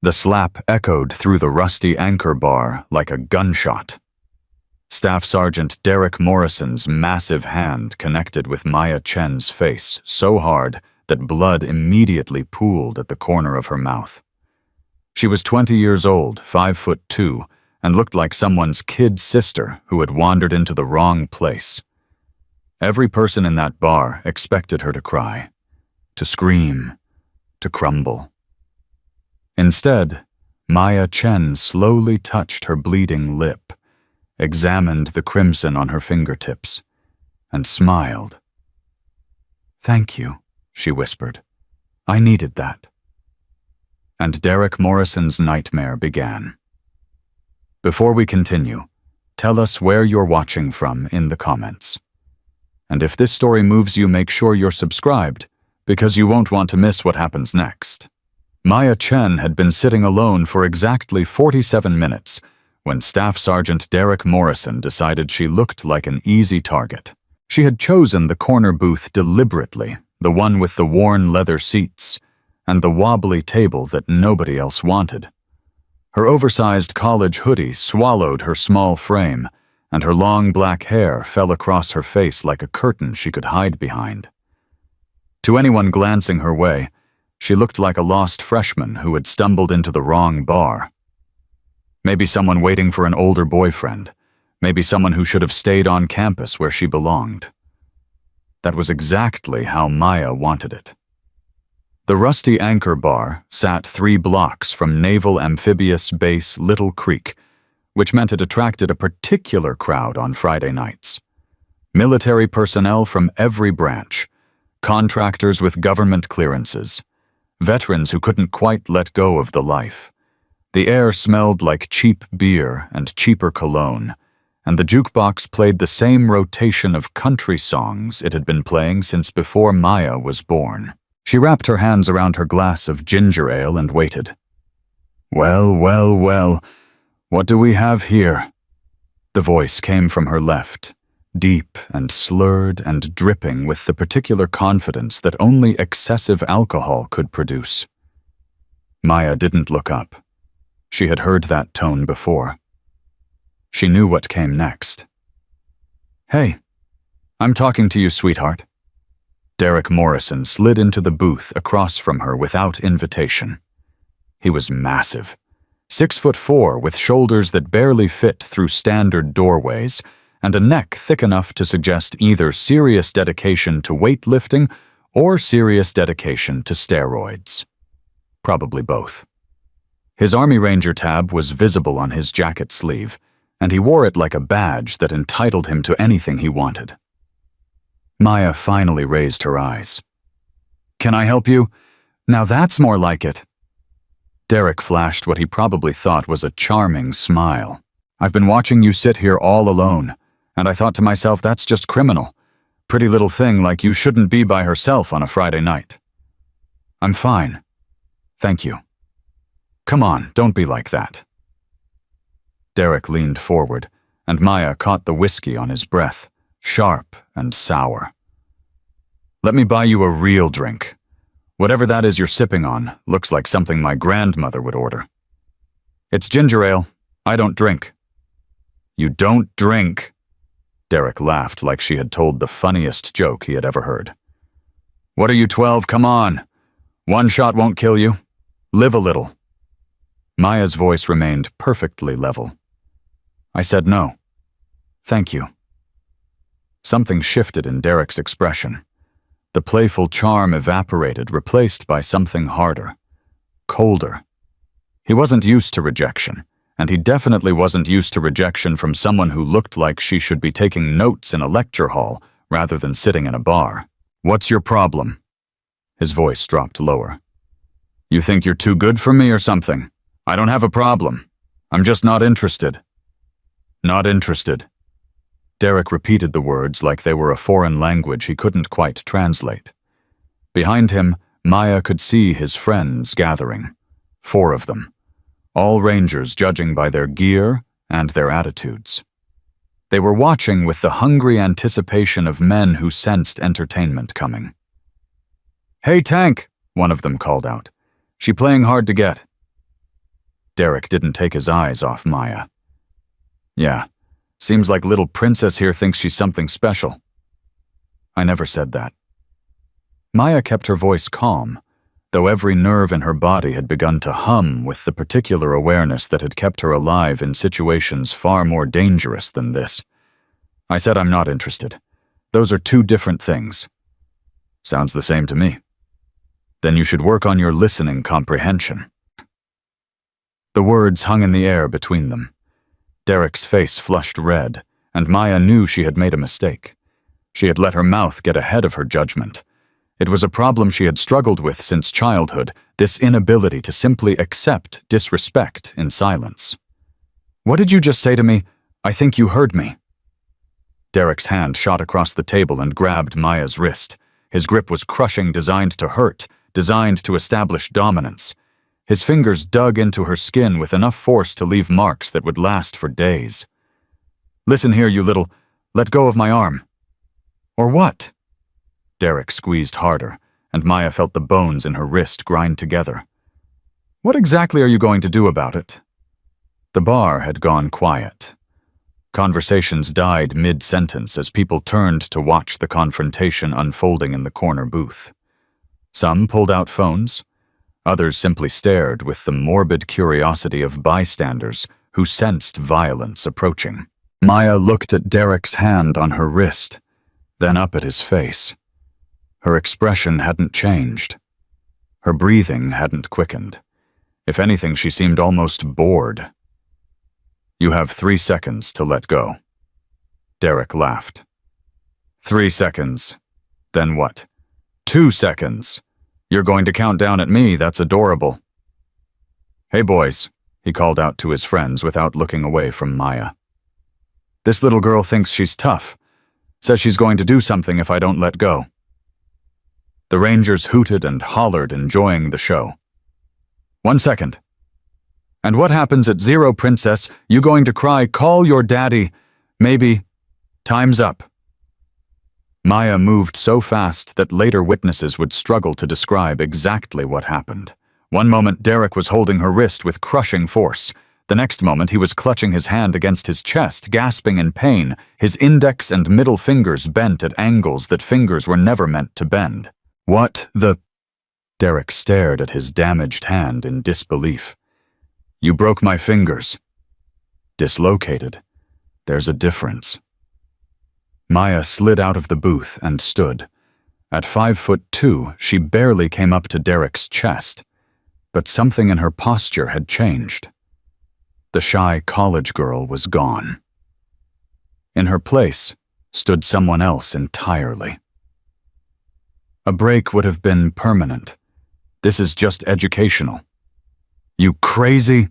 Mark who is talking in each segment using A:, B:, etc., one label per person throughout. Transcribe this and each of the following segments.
A: The slap echoed through the rusty anchor bar like a gunshot. Staff Sergeant Derek Morrison's massive hand connected with Maya Chen's face so hard that blood immediately pooled at the corner of her mouth. She was 20 years old, 5'2", and looked like someone's kid sister who had wandered into the wrong place. Every person in that bar expected her to cry, to scream, to crumble. Instead, Maya Chen slowly touched her bleeding lip, examined the crimson on her fingertips, and smiled. "Thank you," she whispered. "I needed that." And Derek Morrison's nightmare began. Before we continue, tell us where you're watching from in the comments. And if this story moves you, make sure you're subscribed, because you won't want to miss what happens next. Maya Chen had been sitting alone for exactly 47 minutes when Staff Sergeant Derek Morrison decided she looked like an easy target. She had chosen the corner booth deliberately, the one with the worn leather seats, and the wobbly table that nobody else wanted. Her oversized college hoodie swallowed her small frame, and her long black hair fell across her face like a curtain she could hide behind. To anyone glancing her way, she looked like a lost freshman who had stumbled into the wrong bar. Maybe someone waiting for an older boyfriend, maybe someone who should have stayed on campus where she belonged. That was exactly how Maya wanted it. The rusty anchor bar sat 3 blocks from Naval Amphibious Base Little Creek, which meant it attracted a particular crowd on Friday nights. Military personnel from every branch, contractors with government clearances, veterans who couldn't quite let go of the life. The air smelled like cheap beer and cheaper cologne, and the jukebox played the same rotation of country songs it had been playing since before Maya was born. She wrapped her hands around her glass of ginger ale and waited. "Well, well, well, what do we have here?" The voice came from her left, deep and slurred and dripping with the particular confidence that only excessive alcohol could produce. Maya didn't look up. She had heard that tone before. She knew what came next. "Hey, I'm talking to you, sweetheart." Derek Morrison slid into the booth across from her without invitation. He was massive, 6'4", with shoulders that barely fit through standard doorways, and a neck thick enough to suggest either serious dedication to weightlifting or serious dedication to steroids. Probably both. His Army Ranger tab was visible on his jacket sleeve, and he wore it like a badge that entitled him to anything he wanted. Maya finally raised her eyes. "Can I help you? Now that's more like it." Derek flashed what he probably thought was a charming smile. "I've been watching you sit here all alone, and I thought to myself, that's just criminal. Pretty little thing like you shouldn't be by herself on a Friday night." "I'm fine. Thank you." "Come on, don't be like that." Derek leaned forward, and Maya caught the whiskey on his breath, sharp and sour. "Let me buy you a real drink. Whatever that is you're sipping on looks like something my grandmother would order." "It's ginger ale. I don't drink." "You don't drink?" Derek laughed like she had told the funniest joke he had ever heard. "What are you, 12? Come on. One shot won't kill you. Live a little." Maya's voice remained perfectly level. "I said no. Thank you." Something shifted in Derek's expression. The playful charm evaporated, replaced by something harder, colder. He wasn't used to rejection, and he definitely wasn't used to rejection from someone who looked like she should be taking notes in a lecture hall rather than sitting in a bar. "What's your problem?" His voice dropped lower. "You think you're too good for me or something? I don't have a problem. I'm just not interested." "Not interested." Derek repeated the words like they were a foreign language he couldn't quite translate. Behind him, Maya could see his friends gathering, 4 of them, all Rangers judging by their gear and their attitudes. They were watching with the hungry anticipation of men who sensed entertainment coming. "Hey, Tank," one of them called out. "She playing hard to get." Derek didn't take his eyes off Maya. Yeah, seems like little princess here thinks she's something special. I never said that. Maya kept her voice calm, though every nerve in her body had begun to hum with the particular awareness that had kept her alive in situations far more dangerous than this. I said I'm not interested. Those are two different things. Sounds the same to me. Then you should work on your listening comprehension. The words hung in the air between them. Derek's face flushed red, and Maya knew she had made a mistake. She had let her mouth get ahead of her judgment. It was a problem she had struggled with since childhood, this inability to simply accept disrespect in silence. What did you just say to me? I think you heard me. Derek's hand shot across the table and grabbed Maya's wrist. His grip was crushing, designed to hurt, designed to establish dominance. His fingers dug into her skin with enough force to leave marks that would last for days. Listen here, you little... Let go of my arm. Or what? Derek squeezed harder, and Maya felt the bones in her wrist grind together. What exactly are you going to do about it? The bar had gone quiet. Conversations died mid-sentence as people turned to watch the confrontation unfolding in the corner booth. Some pulled out phones. Others simply stared with the morbid curiosity of bystanders who sensed violence approaching. Maya looked at Derek's hand on her wrist, then up at his face. Her expression hadn't changed. Her breathing hadn't quickened. If anything, she seemed almost bored. You have 3 seconds to let go. Derek laughed. 3 seconds. Then what? 2 seconds. You're going to count down at me, that's adorable. Hey boys, he called out to his friends without looking away from Maya. This little girl thinks she's tough. Says she's going to do something if I don't let go. The Rangers hooted and hollered, enjoying the show. 1 second. And what happens at 0, princess? You going to cry, call your daddy. Maybe. Time's up. Maya moved so fast that later witnesses would struggle to describe exactly what happened. One moment Derek was holding her wrist with crushing force. The next moment he was clutching his hand against his chest, gasping in pain, his index and middle fingers bent at angles that fingers were never meant to bend. What the... Derek stared at his damaged hand in disbelief. You broke my fingers. Dislocated. There's a difference. Maya slid out of the booth and stood. At 5'2", she barely came up to Derek's chest, but something in her posture had changed. The shy college girl was gone. In her place stood someone else entirely. A break would have been permanent. This is just educational. You crazy?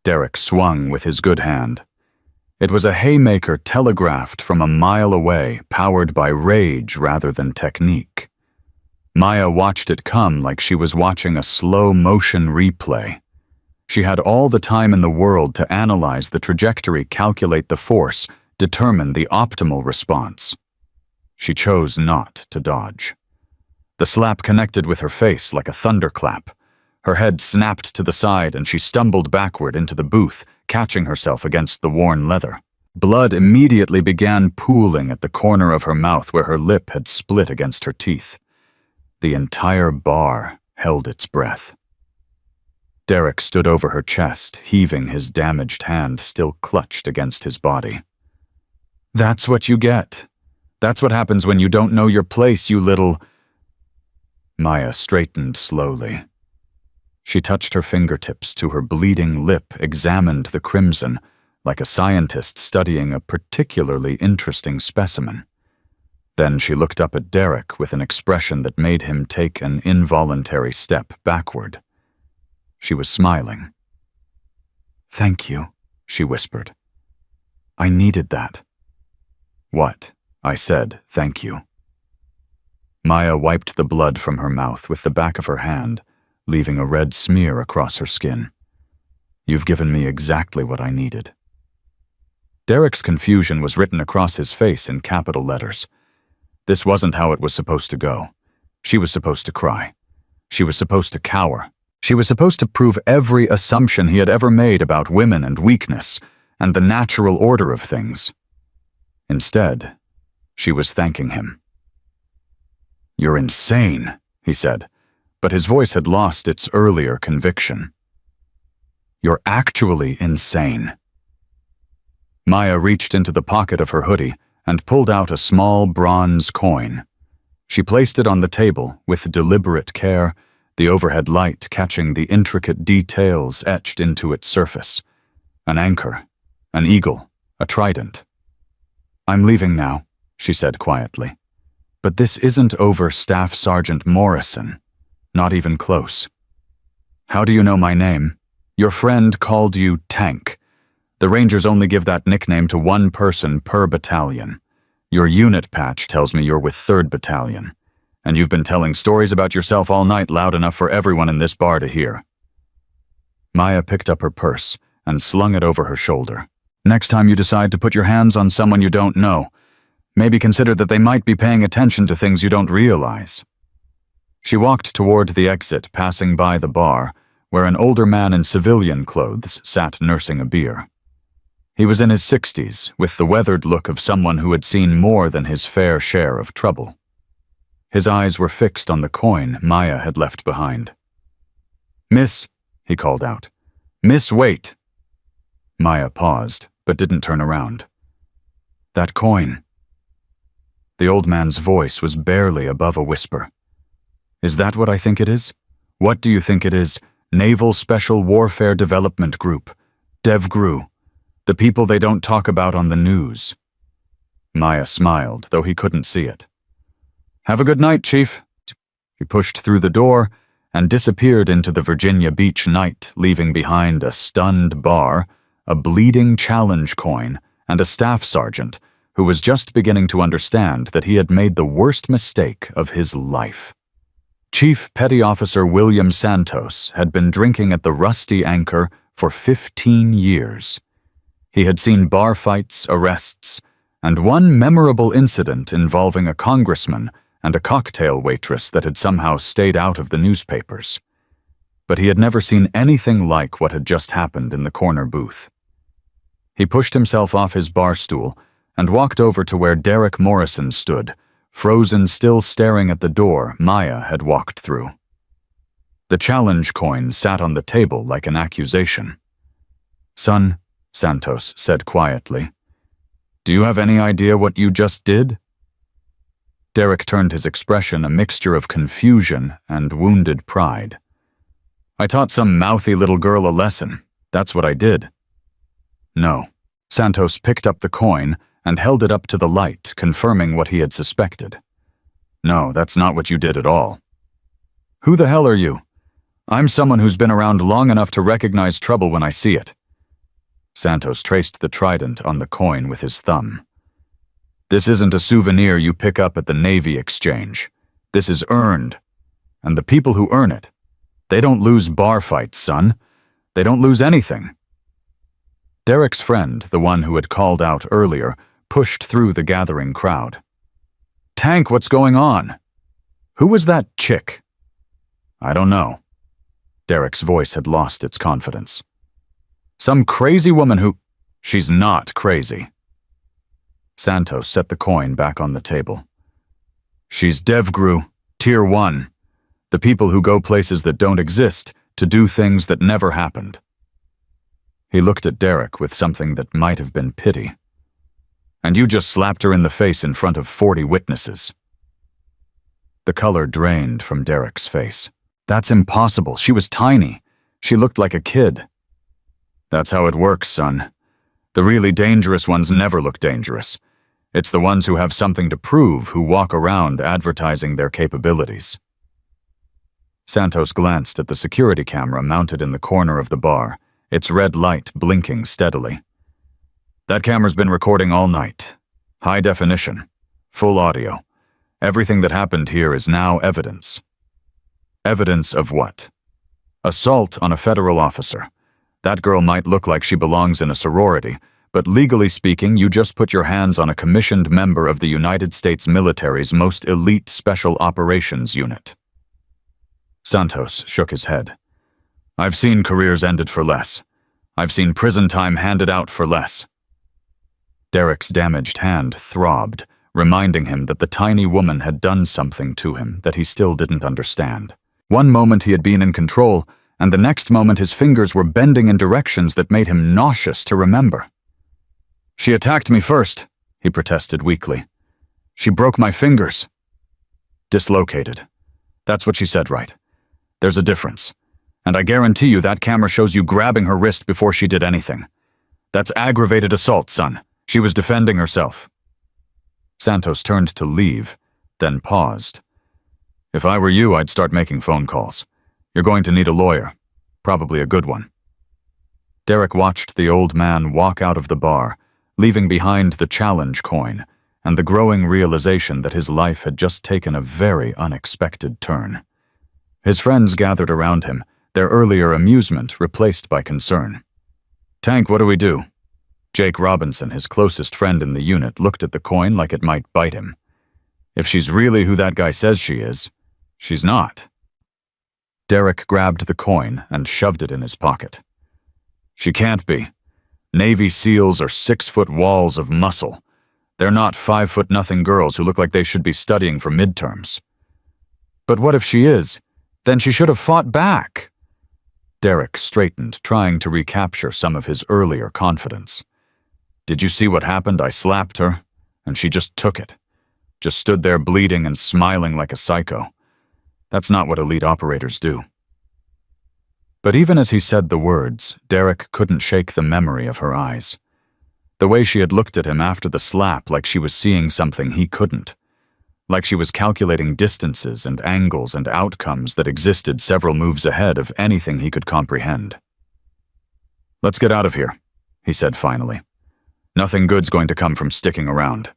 A: Derek swung with his good hand. It was a haymaker telegraphed from a mile away, powered by rage rather than technique. Maya watched it come like she was watching a slow-motion replay. She had all the time in the world to analyze the trajectory, calculate the force, determine the optimal response. She chose not to dodge. The slap connected with her face like a thunderclap. Her head snapped to the side and she stumbled backward into the booth, catching herself against the worn leather. Blood immediately began pooling at the corner of her mouth where her lip had split against her teeth. The entire bar held its breath. Derek stood over her chest, heaving his damaged hand still clutched against his body. That's what you get. That's what happens when you don't know your place, you little... Maya straightened slowly. She touched her fingertips to her bleeding lip, examined the crimson, like a scientist studying a particularly interesting specimen. Then she looked up at Derek with an expression that made him take an involuntary step backward. She was smiling. "Thank you," she whispered. "I needed that." "What?" I said, "thank you." Maya wiped the blood from her mouth with the back of her hand, leaving a red smear across her skin. "You've given me exactly what I needed." Derek's confusion was written across his face in capital letters. This wasn't how it was supposed to go. She was supposed to cry. She was supposed to cower. She was supposed to prove every assumption he had ever made about women and weakness, and the natural order of things. Instead, she was thanking him. "You're insane," he said, but his voice had lost its earlier conviction. "You're actually insane." Maya reached into the pocket of her hoodie and pulled out a small bronze coin. She placed it on the table with deliberate care, the overhead light catching the intricate details etched into its surface. An anchor, an eagle, a trident. "I'm leaving now," she said quietly. "But this isn't over Staff Sergeant Morrison. Not even close." "How do you know my name?" "Your friend called you Tank. The Rangers only give that nickname to one person per battalion. Your unit patch tells me you're with 3rd Battalion. And you've been telling stories about yourself all night loud enough for everyone in this bar to hear." Maya picked up her purse and slung it over her shoulder. "Next time you decide to put your hands on someone you don't know, maybe consider that they might be paying attention to things you don't realize." She walked toward the exit, passing by the bar, where an older man in civilian clothes sat nursing a beer. He was in his 60s, with the weathered look of someone who had seen more than his fair share of trouble. His eyes were fixed on the coin Maya had left behind. "Miss," he called out. "Miss, wait." Maya paused, but didn't turn around. "That coin." The old man's voice was barely above a whisper. "Is that what I think it is? What do you think it is? Naval Special Warfare Development Group. DevGru. The people they don't talk about on the news." Maya smiled, though he couldn't see it. "Have a good night, Chief." She pushed through the door and disappeared into the Virginia Beach night, leaving behind a stunned bar, a bleeding challenge coin, and a staff sergeant who was just beginning to understand that he had made the worst mistake of his life. Chief Petty Officer William Santos had been drinking at the Rusty Anchor for 15 years. He had seen bar fights, arrests, and one memorable incident involving a congressman and a cocktail waitress that had somehow stayed out of the newspapers. But he had never seen anything like what had just happened in the corner booth. He pushed himself off his bar stool and walked over to where Derek Morrison stood, frozen, still staring at the door Maya had walked through. The challenge coin sat on the table like an accusation. "Son," Santos said quietly, "do you have any idea what you just did?" Derek turned his expression a mixture of confusion and wounded pride. "I taught some mouthy little girl a lesson. That's what I did." "No." Santos picked up the coin and held it up to the light, confirming what he had suspected. "No, that's not what you did at all." "Who the hell are you?" "I'm someone who's been around long enough to recognize trouble when I see it." Santos traced the trident on the coin with his thumb. "This isn't a souvenir you pick up at the Navy Exchange. This is earned. And the people who earn it, they don't lose bar fights, son. They don't lose anything." Derek's friend, the one who had called out earlier, pushed through the gathering crowd. "Tank, what's going on? Who was that chick?" "I don't know." Derek's voice had lost its confidence. "Some crazy woman who—" "She's not crazy." Santos set the coin back on the table. "She's DevGru, Tier 1, the people who go places that don't exist to do things that never happened." He looked at Derek with something that might have been pity. "And you just slapped her in the face in front of 40 witnesses." The color drained from Derek's face. "That's impossible. She was tiny. She looked like a kid." "That's how it works, son. The really dangerous ones never look dangerous. It's the ones who have something to prove who walk around advertising their capabilities." Santos glanced at the security camera mounted in the corner of the bar, its red light blinking steadily. "That camera's been recording all night. High definition. Full audio. Everything that happened here is now evidence." "Evidence of what?" "Assault on a federal officer. That girl might look like she belongs in a sorority, but legally speaking, you just put your hands on a commissioned member of the United States military's most elite special operations unit." Santos shook his head. I've seen careers ended for less. I've seen prison time handed out for less. Derek's damaged hand throbbed, reminding him that the tiny woman had done something to him that he still didn't understand. One moment he had been in control, and the next moment his fingers were bending in directions that made him nauseous to remember. "She attacked me first," he protested weakly. "She broke my fingers." "Dislocated. That's what she said, right? There's a difference. And I guarantee you that camera shows you grabbing her wrist before she did anything. That's aggravated assault, son. She was defending herself." Santos turned to leave, then paused. "If I were you, I'd start making phone calls. You're going to need a lawyer. Probably a good one." Derek watched the old man walk out of the bar, leaving behind the challenge coin and the growing realization that his life had just taken a very unexpected turn. His friends gathered around him, their earlier amusement replaced by concern. "Tank, what do we do?" Jake Robinson, his closest friend in the unit, looked at the coin like it might bite him. "If she's really who that guy says she is, she's not." Derek grabbed the coin and shoved it in his pocket. "She can't be. Navy SEALs are 6-foot walls of muscle. They're not 5-foot-nothing girls who look like they should be studying for midterms." "But what if she is? Then she should have fought back." Derek straightened, trying to recapture some of his earlier confidence. "Did you see what happened? I slapped her, and she just took it. Just stood there bleeding and smiling like a psycho. That's not what elite operators do." But even as he said the words, Derek couldn't shake the memory of her eyes. The way she had looked at him after the slap, like she was seeing something he couldn't. Like she was calculating distances and angles and outcomes that existed several moves ahead of anything he could comprehend. "Let's get out of here," he said finally. "Nothing good's going to come from sticking around."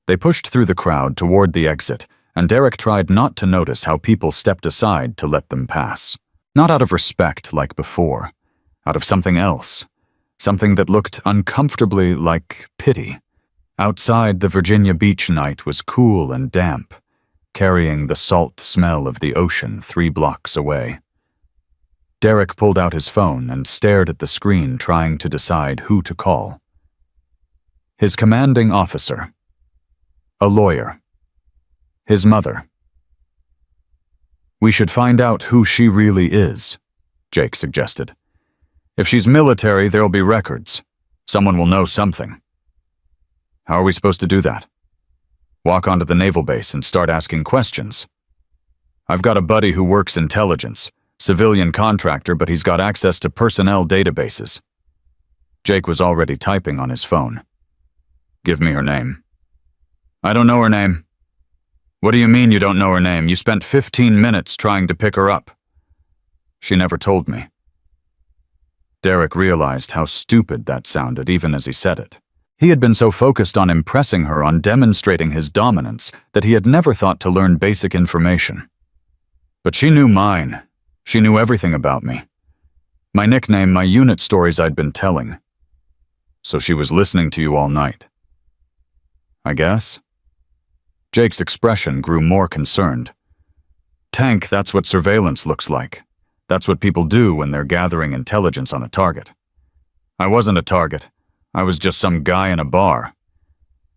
A: They pushed through the crowd toward the exit, and Derek tried not to notice how people stepped aside to let them pass. Not out of respect like before, out of something else, something that looked uncomfortably like pity. Outside, the Virginia Beach night was cool and damp, carrying the salt smell of the ocean 3 blocks away. Derek pulled out his phone and stared at the screen, trying to decide who to call. His commanding officer. A lawyer. His mother. "We should find out who she really is," Jake suggested. "If she's military, there'll be records. Someone will know something." "How are we supposed to do that?" "Walk onto the naval base and start asking questions." "I've got a buddy who works intelligence, civilian contractor, but he's got access to personnel databases." Jake was already typing on his phone. "Give me her name." "I don't know her name." "What do you mean you don't know her name? You spent 15 minutes trying to pick her up." "She never told me." Derek realized how stupid that sounded even as he said it. He had been so focused on impressing her, on demonstrating his dominance, that he had never thought to learn basic information. "But she knew mine. She knew everything about me. My nickname, my unit stories I'd been telling. So she was listening to you all night." "I guess." Jake's expression grew more concerned. "Tank, that's what surveillance looks like. That's what people do when they're gathering intelligence on a target." "I wasn't a target. I was just some guy in a bar."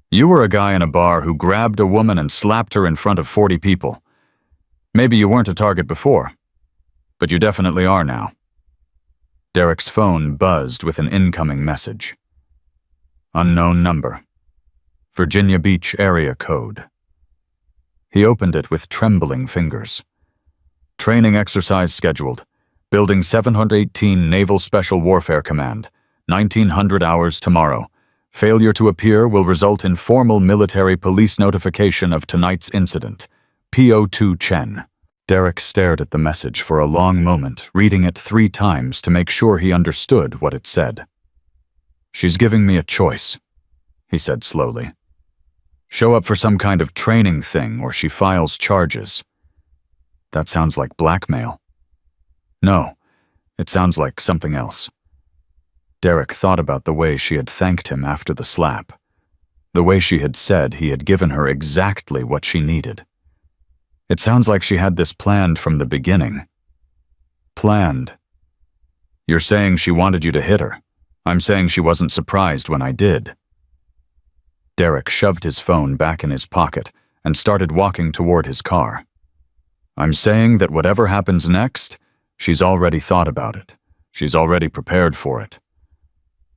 A: "You were a guy in a bar who grabbed a woman and slapped her in front of 40 people. Maybe you weren't a target before, but you definitely are now." Derek's phone buzzed with an incoming message. Unknown number. Virginia Beach area code. He opened it with trembling fingers. "Training exercise scheduled. Building 718 Naval Special Warfare Command. 1900 hours tomorrow. Failure to appear will result in formal military police notification of tonight's incident. PO2 Chen." Derek stared at the message for a long moment, reading it 3 times to make sure he understood what it said. "She's giving me a choice," he said slowly. "Show up for some kind of training thing or she files charges." That sounds like blackmail. No, it sounds like something else. Derek thought about the way she had thanked him after the slap, the way she had said he had given her exactly what she needed. It sounds like she had this planned from the beginning. Planned. You're saying she wanted you to hit her. I'm saying she wasn't surprised when I did. Derek shoved his phone back in his pocket and started walking toward his car. I'm saying that whatever happens next, she's already thought about it. She's already prepared for it.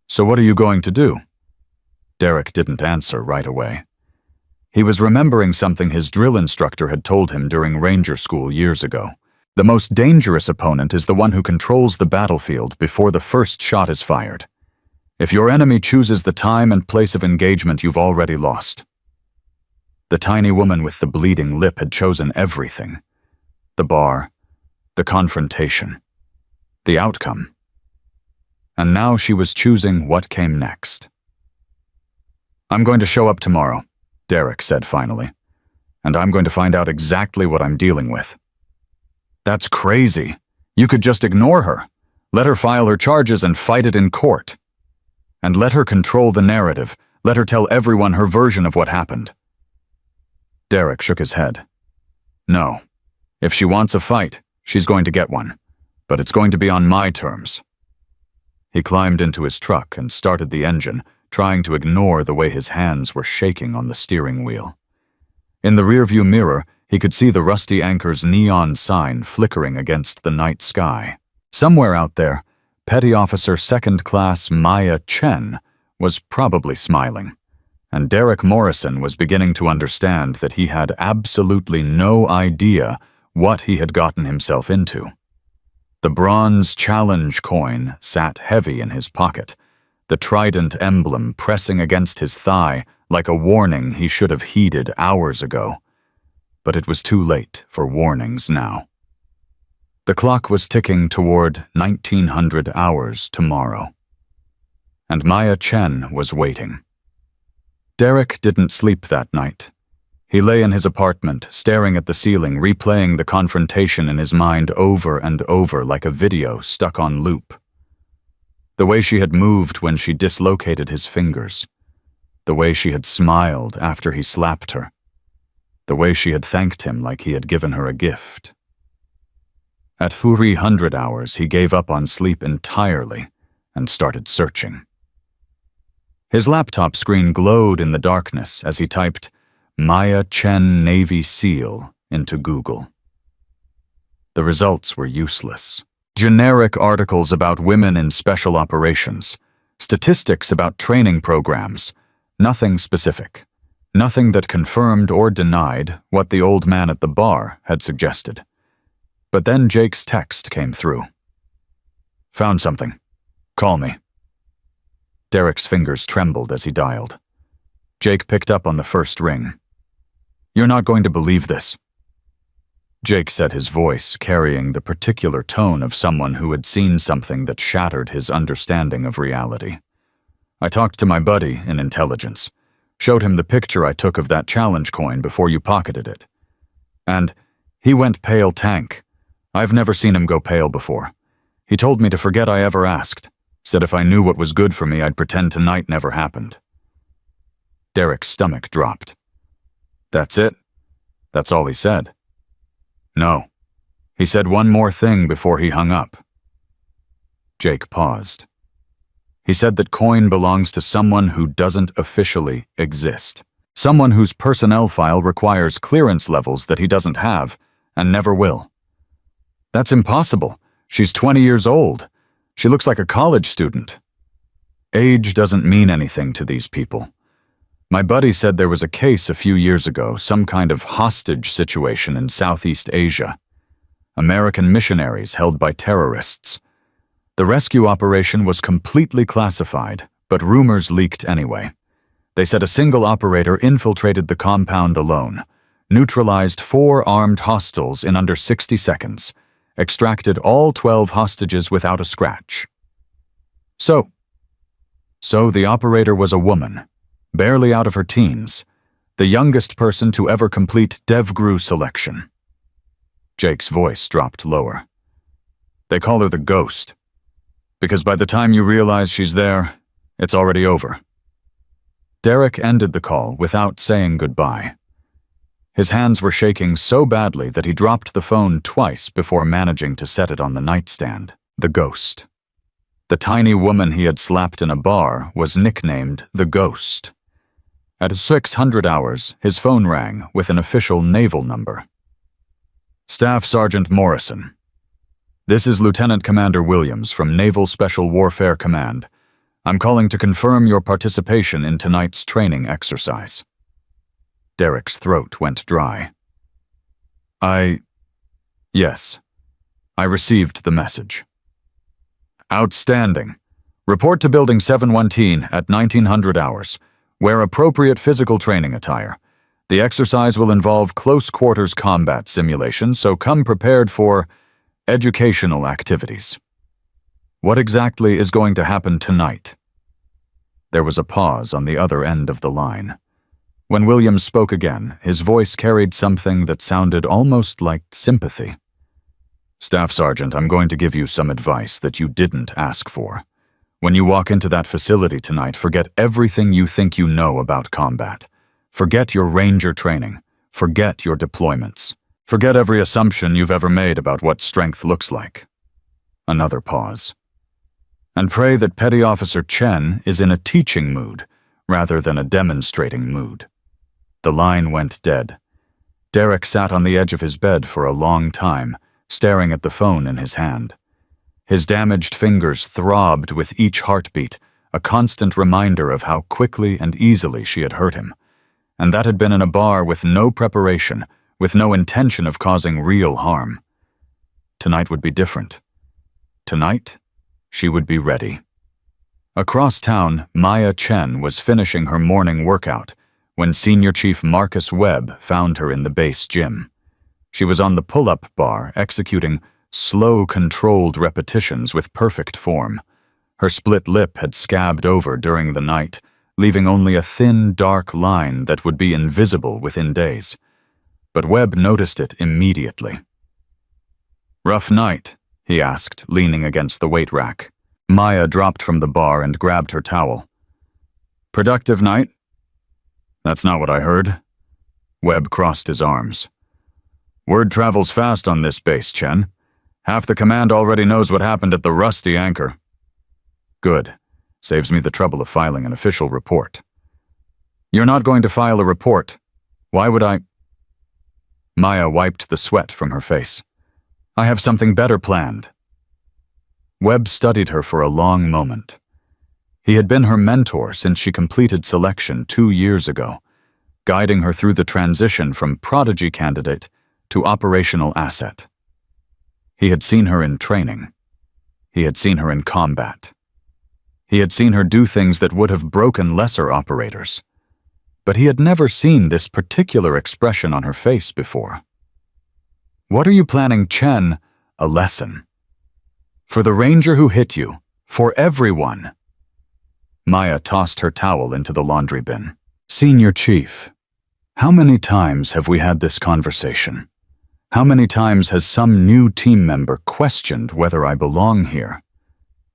A: So what are you going to do? Derek didn't answer right away. He was remembering something his drill instructor had told him during Ranger School years ago. The most dangerous opponent is the one who controls the battlefield before the first shot is fired. If your enemy chooses the time and place of engagement, you've already lost. The tiny woman with the bleeding lip had chosen everything. The bar, the confrontation, the outcome. And now she was choosing what came next. I'm going to show up tomorrow, Derek said finally, and I'm going to find out exactly what I'm dealing with. That's crazy. You could just ignore her, let her file her charges and fight it in court. And let her control the narrative, let her tell everyone her version of what happened. Derek shook his head. No. If she wants a fight, she's going to get one, but it's going to be on my terms. He climbed into his truck and started the engine, trying to ignore the way his hands were shaking on the steering wheel. In the rearview mirror, he could see the Rusty Anchor's neon sign flickering against the night sky. Somewhere out there, Petty Officer Second Class Maya Chen was probably smiling, and Derek Morrison was beginning to understand that he had absolutely no idea what he had gotten himself into. The bronze challenge coin sat heavy in his pocket, the trident emblem pressing against his thigh like a warning he should have heeded hours ago. But it was too late for warnings now. The clock was ticking toward 1900 hours tomorrow. And Maya Chen was waiting. Derek didn't sleep that night. He lay in his apartment, staring at the ceiling, replaying the confrontation in his mind over and over like a video stuck on loop. The way she had moved when she dislocated his fingers. The way she had smiled after he slapped her. The way she had thanked him like he had given her a gift. At 300 hours, he gave up on sleep entirely and started searching. His laptop screen glowed in the darkness as he typed Maya Chen Navy SEAL into Google. The results were useless. Generic articles about women in special operations, statistics about training programs, nothing specific, nothing that confirmed or denied what the old man at the bar had suggested. But then Jake's text came through. Found something. Call me. Derek's fingers trembled as he dialed. Jake picked up on the first ring. You're not going to believe this. Jake said, his voice carrying the particular tone of someone who had seen something that shattered his understanding of reality. I talked to my buddy in intelligence, showed him the picture I took of that challenge coin before you pocketed it. And he went pale tank. I've never seen him go pale before. He told me to forget I ever asked, said if I knew what was good for me, I'd pretend tonight never happened. Derek's stomach dropped. That's it? That's all he said? No. He said one more thing before he hung up. Jake paused. He said that coin belongs to someone who doesn't officially exist. Someone whose personnel file requires clearance levels that he doesn't have and never will. That's impossible. She's 20 years old. She looks like a college student. Age doesn't mean anything to these people. My buddy said there was a case a few years ago, some kind of hostage situation in Southeast Asia. American missionaries held by terrorists. The rescue operation was completely classified, but rumors leaked anyway. They said a single operator infiltrated the compound alone, neutralized 4 armed hostiles in under 60 seconds, extracted all 12 hostages without a scratch. So the operator was a woman, barely out of her teens, the youngest person to ever complete DevGru selection. Jake's voice dropped lower. They call her the Ghost, because by the time you realize she's there, it's already over. Derek ended the call without saying goodbye. His hands were shaking so badly that he dropped the phone twice before managing to set it on the nightstand. The Ghost. The tiny woman he had slapped in a bar was nicknamed the Ghost. At 600 hours, his phone rang with an official naval number. Staff Sergeant Morrison. This is Lieutenant Commander Williams from Naval Special Warfare Command. I'm calling to confirm your participation in tonight's training exercise. Derek's throat went dry. Yes. I received the message. Outstanding. Report to Building 719 at 1900 hours. Wear appropriate physical training attire. The exercise will involve close-quarters combat simulation, so come prepared for educational activities. What exactly is going to happen tonight? There was a pause on the other end of the line. When Williams spoke again, his voice carried something that sounded almost like sympathy. Staff Sergeant, I'm going to give you some advice that you didn't ask for. When you walk into that facility tonight, forget everything you think you know about combat. Forget your Ranger training. Forget your deployments. Forget every assumption you've ever made about what strength looks like. Another pause. And pray that Petty Officer Chen is in a teaching mood rather than a demonstrating mood. The line went dead. Derek sat on the edge of his bed for a long time, staring at the phone in his hand. His damaged fingers throbbed with each heartbeat, a constant reminder of how quickly and easily she had hurt him. And that had been in a bar with no preparation, with no intention of causing real harm. Tonight would be different. Tonight, she would be ready. Across town, Maya Chen was finishing her morning workout when Senior Chief Marcus Webb found her in the base gym. She was on the pull-up bar, executing slow, controlled repetitions with perfect form. Her split lip had scabbed over during the night, leaving only a thin, dark line that would be invisible within days. But Webb noticed it immediately. Rough night? He asked, leaning against the weight rack. Maya dropped from the bar and grabbed her towel. Productive night? That's not what I heard. Webb crossed his arms. Word travels fast on this base, Chen. Half the command already knows what happened at the Rusty Anchor. Good. Saves me the trouble of filing an official report. You're not going to file a report. Why would I? Maya wiped the sweat from her face. I have something better planned. Webb studied her for a long moment. He had been her mentor since she completed selection 2 years ago, guiding her through the transition from prodigy candidate to operational asset. He had seen her in training. He had seen her in combat. He had seen her do things that would have broken lesser operators. But he had never seen this particular expression on her face before. What are you planning, Chen? A lesson. For the Ranger who hit you. For everyone. Maya tossed her towel into the laundry bin. Senior Chief, how many times have we had this conversation? How many times has some new team member questioned whether I belong here?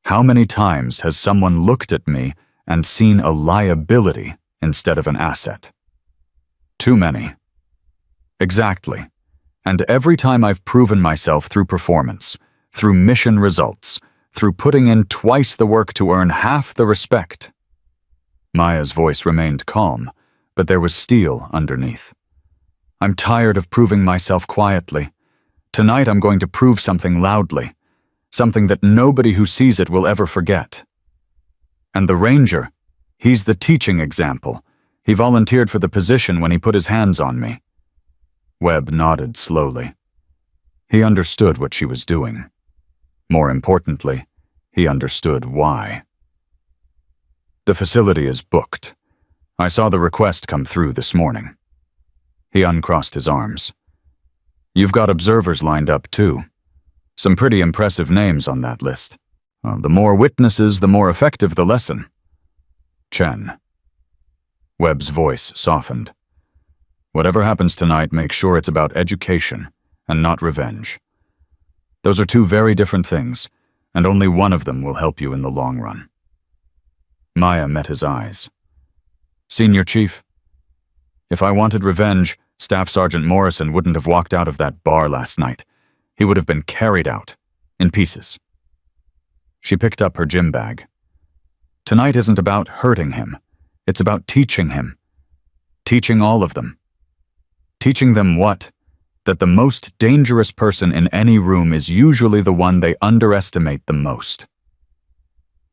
A: How many times has someone looked at me and seen a liability instead of an asset? Too many. Exactly. And every time I've proven myself through performance, through mission results, through putting in twice the work to earn half the respect. Maya's voice remained calm, but there was steel underneath. I'm tired of proving myself quietly. Tonight I'm going to prove something loudly, something that nobody who sees it will ever forget. And the Ranger, he's the teaching example. He volunteered for the position when he put his hands on me. Webb nodded slowly. He understood what she was doing. More importantly, he understood why. The facility is booked. I saw the request come through this morning. He uncrossed his arms. You've got observers lined up, too. Some pretty impressive names on that list. The more witnesses, the more effective the lesson. Chen. Webb's voice softened. Whatever happens tonight, make sure it's about education and not revenge. Those are two very different things, and only one of them will help you in the long run. Maya met his eyes. Senior Chief, if I wanted revenge, Staff Sergeant Morrison wouldn't have walked out of that bar last night. He would have been carried out, in pieces. She picked up her gym bag. Tonight isn't about hurting him. It's about teaching him. Teaching all of them. Teaching them what? That the most dangerous person in any room is usually the one they underestimate the most.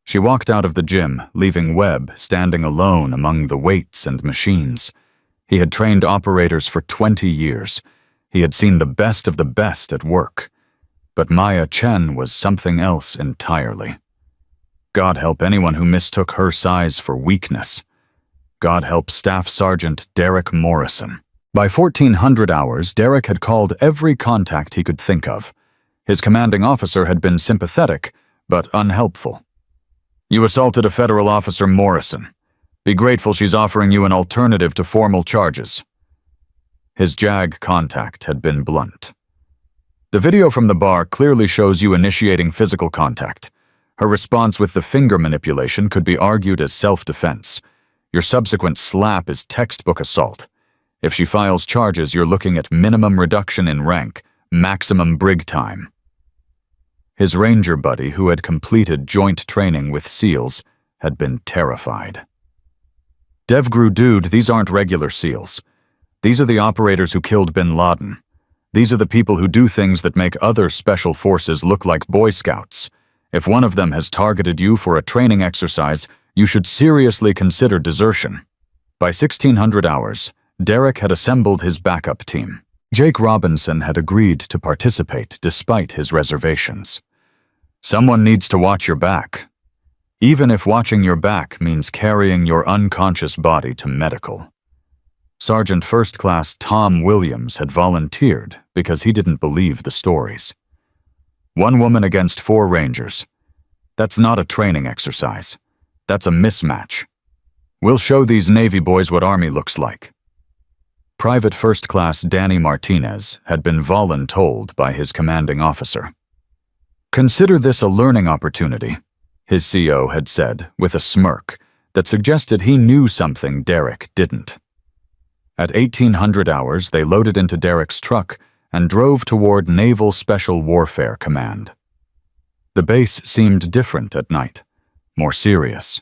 A: She walked out of the gym, leaving Webb standing alone among the weights and machines. He had trained operators for 20 years. He had seen the best of the best at work. But Maya Chen was something else entirely. God help anyone who mistook her size for weakness. God help Staff Sergeant Derek Morrison. By 1400 hours, Derek had called every contact he could think of. His commanding officer had been sympathetic, but unhelpful. You assaulted a federal officer, Morrison. Be grateful she's offering you an alternative to formal charges. His JAG contact had been blunt. The video from the bar clearly shows you initiating physical contact. Her response with the finger manipulation could be argued as self-defense. Your subsequent slap is textbook assault. If she files charges, you're looking at minimum reduction in rank, maximum brig time. His ranger buddy, who had completed joint training with SEALs, had been terrified. DevGru dude, these aren't regular SEALs. These are the operators who killed bin Laden. These are the people who do things that make other special forces look like Boy Scouts. If one of them has targeted you for a training exercise, you should seriously consider desertion. By 1600 hours, Derek had assembled his backup team. Jake Robinson had agreed to participate despite his reservations. Someone needs to watch your back, even if watching your back means carrying your unconscious body to medical. Sergeant First Class Tom Williams had volunteered because he didn't believe the stories. 1 woman against 4 Rangers. That's not a training exercise. That's a mismatch. We'll show these Navy boys what Army looks like. Private First Class Danny Martinez had been voluntold by his commanding officer. Consider this a learning opportunity, his CO had said with a smirk that suggested he knew something Derek didn't. At 1800 hours, they loaded into Derek's truck and drove toward Naval Special Warfare Command. The base seemed different at night, more serious,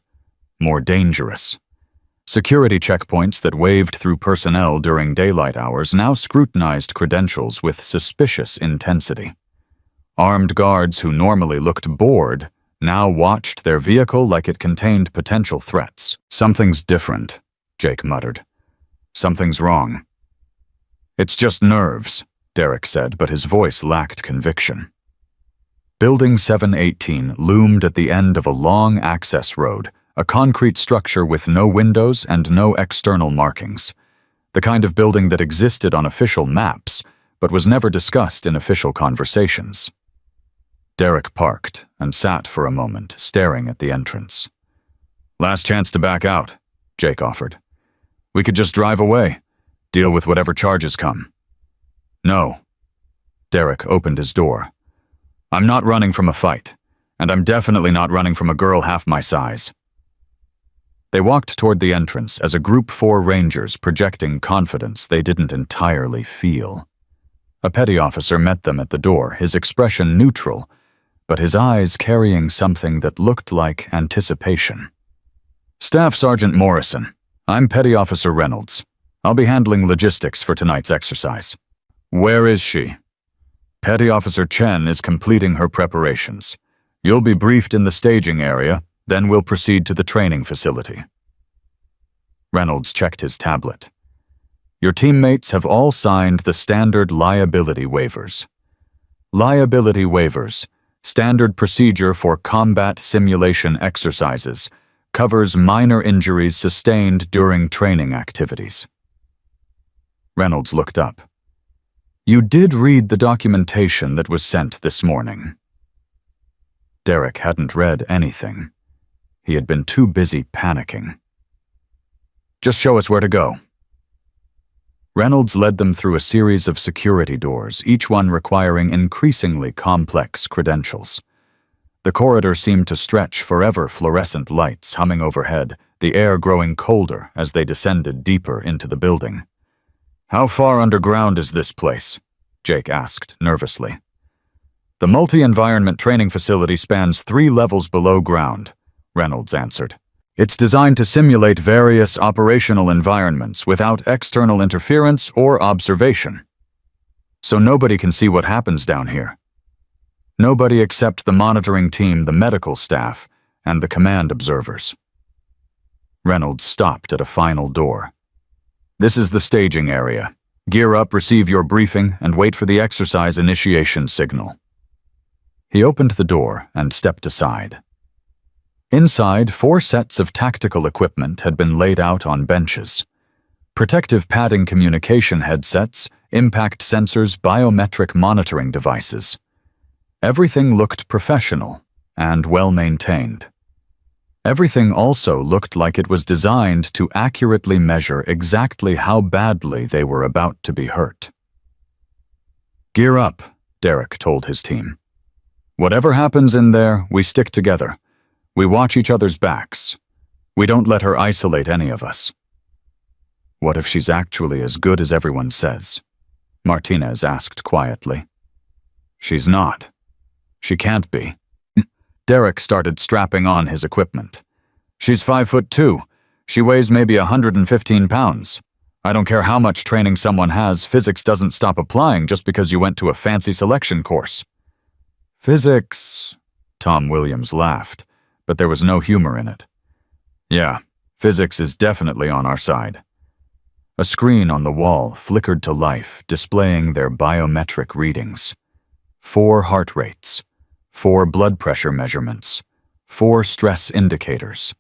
A: more dangerous. Security checkpoints that waved through personnel during daylight hours now scrutinized credentials with suspicious intensity. Armed guards who normally looked bored now watched their vehicle like it contained potential threats. Something's different, Jake muttered. Something's wrong. It's just nerves, Derek said, but his voice lacked conviction. Building 718 loomed at the end of a long access road, a concrete structure with no windows and no external markings. The kind of building that existed on official maps, but was never discussed in official conversations. Derek parked and sat for a moment, staring at the entrance. Last chance to back out, Jake offered. We could just drive away, deal with whatever charges come. No. Derek opened his door. I'm not running from a fight, and I'm definitely not running from a girl half my size. They walked toward the entrance as a Group 4 Rangers projecting confidence they didn't entirely feel. A petty officer met them at the door, his expression neutral, but his eyes carrying something that looked like anticipation. Staff Sergeant Morrison, I'm Petty Officer Reynolds. I'll be handling logistics for tonight's exercise. Where is she? Petty Officer Chen is completing her preparations. You'll be briefed in the staging area, then we'll proceed to the training facility. Reynolds checked his tablet. Your teammates have all signed the standard liability waivers. Liability waivers, standard procedure for combat simulation exercises, covers minor injuries sustained during training activities. Reynolds looked up. You did read the documentation that was sent this morning. Derek hadn't read anything. He had been too busy panicking. Just show us where to go. Reynolds led them through a series of security doors, each one requiring increasingly complex credentials. The corridor seemed to stretch forever, fluorescent lights humming overhead, the air growing colder as they descended deeper into the building. How far underground is this place? Jake asked nervously. The multi-environment training facility spans 3 levels below ground, Reynolds answered. It's designed to simulate various operational environments without external interference or observation. So nobody can see what happens down here. Nobody except the monitoring team, the medical staff, and the command observers. Reynolds stopped at a final door. This is the staging area. Gear up, receive your briefing, and wait for the exercise initiation signal. He opened the door and stepped aside. Inside, 4 sets of tactical equipment had been laid out on benches. Protective padding communication headsets, impact sensors, biometric monitoring devices. Everything looked professional and well-maintained. Everything also looked like it was designed to accurately measure exactly how badly they were about to be hurt. Gear up, Derek told his team. Whatever happens in there, we stick together. We watch each other's backs. We don't let her isolate any of us. What if she's actually as good as everyone says? Martinez asked quietly. She's not. She can't be. Derek started strapping on his equipment. She's 5'2". She weighs maybe 115 pounds. I don't care how much training someone has, physics doesn't stop applying just because you went to a fancy selection course. Physics, Tom Williams laughed, but there was no humor in it. Yeah, physics is definitely on our side. A screen on the wall flickered to life, displaying their biometric readings. 4 heart rates, 4 blood pressure measurements, 4 stress indicators,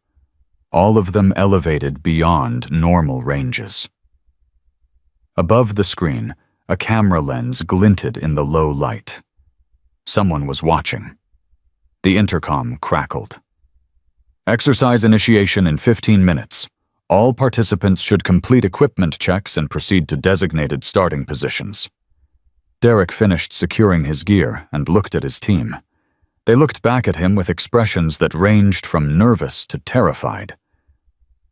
A: all of them elevated beyond normal ranges. Above the screen, a camera lens glinted in the low light. Someone was watching. The intercom crackled. Exercise initiation in 15 minutes. All participants should complete equipment checks and proceed to designated starting positions. Derek finished securing his gear and looked at his team. They looked back at him with expressions that ranged from nervous to terrified.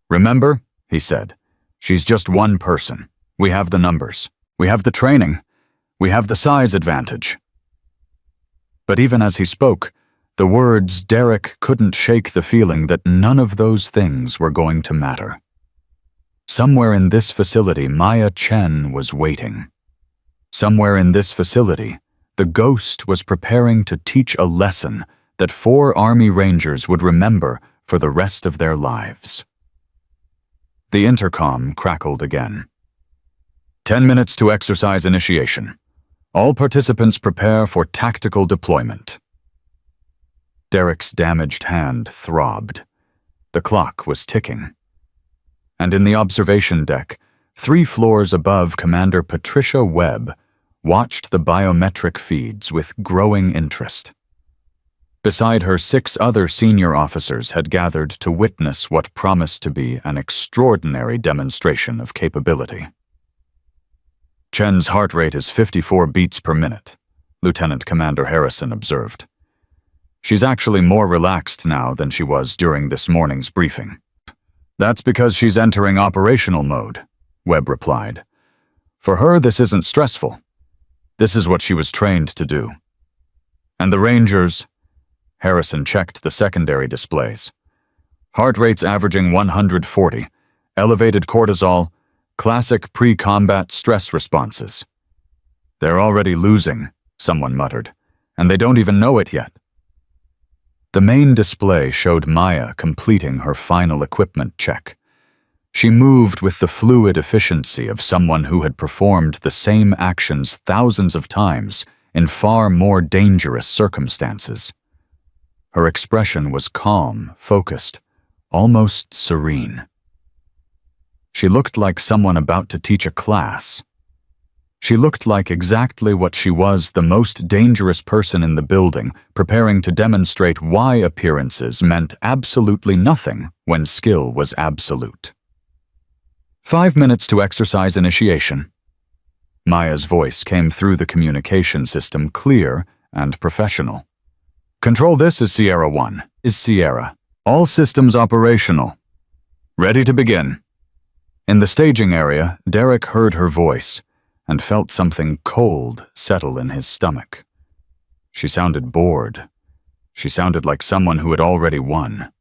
A: Remember, he said, she's just one person. We have the numbers. We have the training. We have the size advantage. But even as he spoke, the words, Derek couldn't shake the feeling that none of those things were going to matter. Somewhere in this facility, Maya Chen was waiting. Somewhere in this facility, the ghost was preparing to teach a lesson that 4 Army Rangers would remember for the rest of their lives. The intercom crackled again. 10 minutes to exercise initiation. All participants prepare for tactical deployment. Derek's damaged hand throbbed. The clock was ticking. And in the observation deck, 3 floors above, Commander Patricia Webb watched the biometric feeds with growing interest. Beside her, 6 other senior officers had gathered to witness what promised to be an extraordinary demonstration of capability. Chen's heart rate is 54 beats per minute, Lieutenant Commander Harrison observed. She's actually more relaxed now than she was during this morning's briefing. That's because she's entering operational mode, Webb replied. For her, this isn't stressful. This is what she was trained to do. And the Rangers, Harrison checked the secondary displays. Heart rates averaging 140, elevated cortisol, classic pre-combat stress responses. They're already losing, someone muttered, and they don't even know it yet. The main display showed Maya completing her final equipment check. She moved with the fluid efficiency of someone who had performed the same actions thousands of times in far more dangerous circumstances. Her expression was calm, focused, almost serene. She looked like someone about to teach a class. She looked like exactly what she was, the most dangerous person in the building, preparing to demonstrate why appearances meant absolutely nothing when skill was absolute. 5 minutes to exercise initiation. Maya's voice came through the communication system, clear and professional. Control, this is Sierra 1, is Sierra. All systems operational. Ready to begin. In the staging area, Derek heard her voice and felt something cold settle in his stomach. She sounded bored. She sounded like someone who had already won.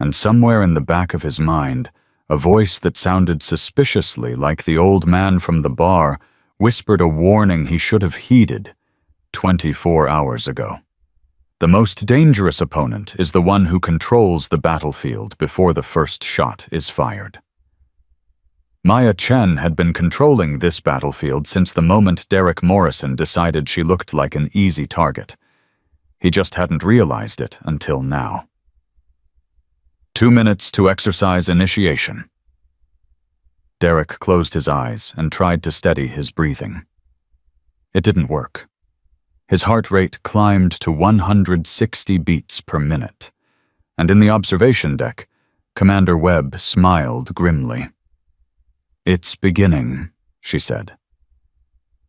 A: And somewhere in the back of his mind, a voice that sounded suspiciously like the old man from the bar whispered a warning he should have heeded 24 hours ago. The most dangerous opponent is the one who controls the battlefield before the first shot is fired. Maya Chen had been controlling this battlefield since the moment Derek Morrison decided she looked like an easy target. He just hadn't realized it until now. 2 minutes to exercise initiation. Derek closed his eyes and tried to steady his breathing. It didn't work. His heart rate climbed to 160 beats per minute, and in the observation deck, Commander Webb smiled grimly. "It's beginning," she said.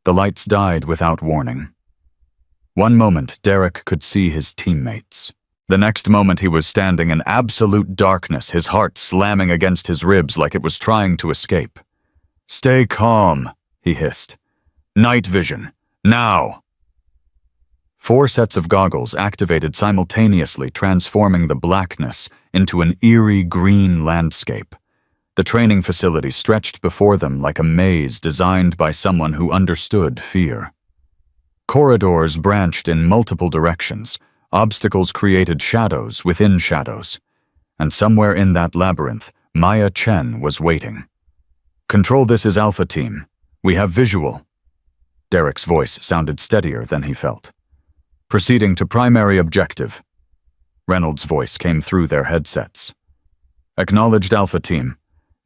A: The lights died without warning. One moment, Derek could see his teammates. The next moment, he was standing in absolute darkness, his heart slamming against his ribs like it was trying to escape. "Stay calm," he hissed. "Night vision, now!" 4 sets of goggles activated simultaneously, transforming the blackness into an eerie green landscape. The training facility stretched before them like a maze designed by someone who understood fear. Corridors branched in multiple directions. Obstacles created shadows within shadows. And somewhere in that labyrinth, Maya Chen was waiting. "Control, this is Alpha Team. We have visual." Derek's voice sounded steadier than he felt. "Proceeding to primary objective." Reynolds' voice came through their headsets. "Acknowledged, Alpha Team.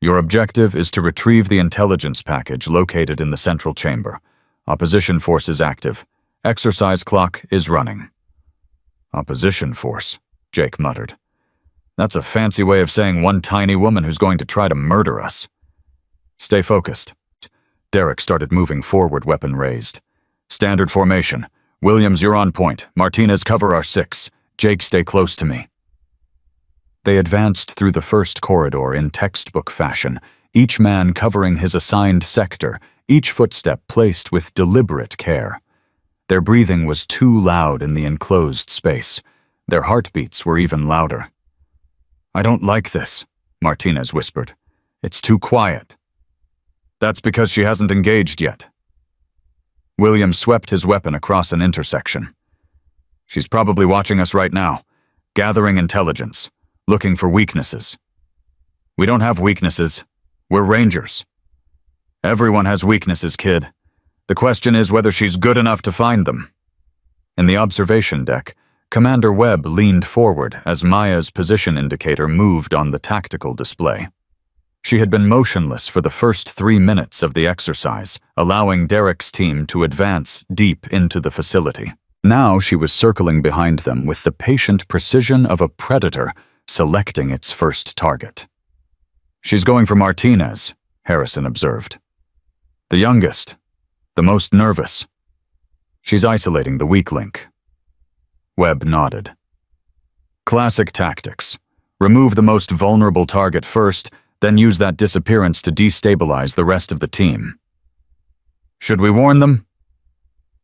A: Your objective is to retrieve the intelligence package located in the central chamber. Opposition force is active. Exercise clock is running." "Opposition force," Jake muttered. "That's a fancy way of saying one tiny woman who's going to try to murder us." "Stay focused." Derek started moving forward, weapon raised. "Standard formation. Williams, you're on point. Martinez, cover our 6. Jake, stay close to me." They advanced through the first corridor in textbook fashion, each man covering his assigned sector, each footstep placed with deliberate care. Their breathing was too loud in the enclosed space. Their heartbeats were even louder. "I don't like this," Martinez whispered. "It's too quiet." "That's because she hasn't engaged yet." Williams swept his weapon across an intersection. "She's probably watching us right now, gathering intelligence, looking for weaknesses." "We don't have weaknesses. We're Rangers." "Everyone has weaknesses, kid. The question is whether she's good enough to find them." In the observation deck, Commander Webb leaned forward as Maya's position indicator moved on the tactical display. She had been motionless for the first 3 minutes of the exercise, allowing Derek's team to advance deep into the facility. Now she was circling behind them with the patient precision of a predator selecting its first target. "She's going for Martinez," Harrison observed. "The youngest, the most nervous. She's isolating the weak link." Webb nodded. "Classic tactics. Remove the most vulnerable target first, then use that disappearance to destabilize the rest of the team." "Should we warn them?"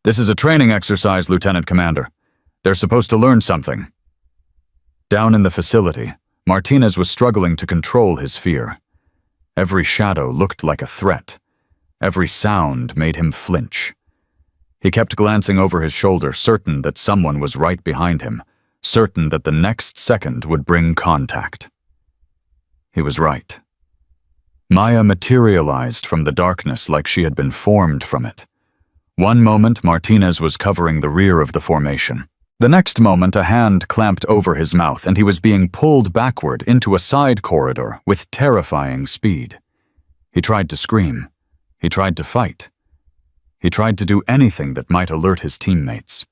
A: "This is a training exercise, Lieutenant Commander. They're supposed to learn something." Down in the facility, Martinez was struggling to control his fear. Every shadow looked like a threat. Every sound made him flinch. He kept glancing over his shoulder, certain that someone was right behind him, certain that the next second would bring contact. He was right. Maya materialized from the darkness like she had been formed from it. One moment, Martinez was covering the rear of the formation. The next moment, a hand clamped over his mouth and he was being pulled backward into a side corridor with terrifying speed. He tried to scream. He tried to fight. He tried to do anything that might alert his teammates.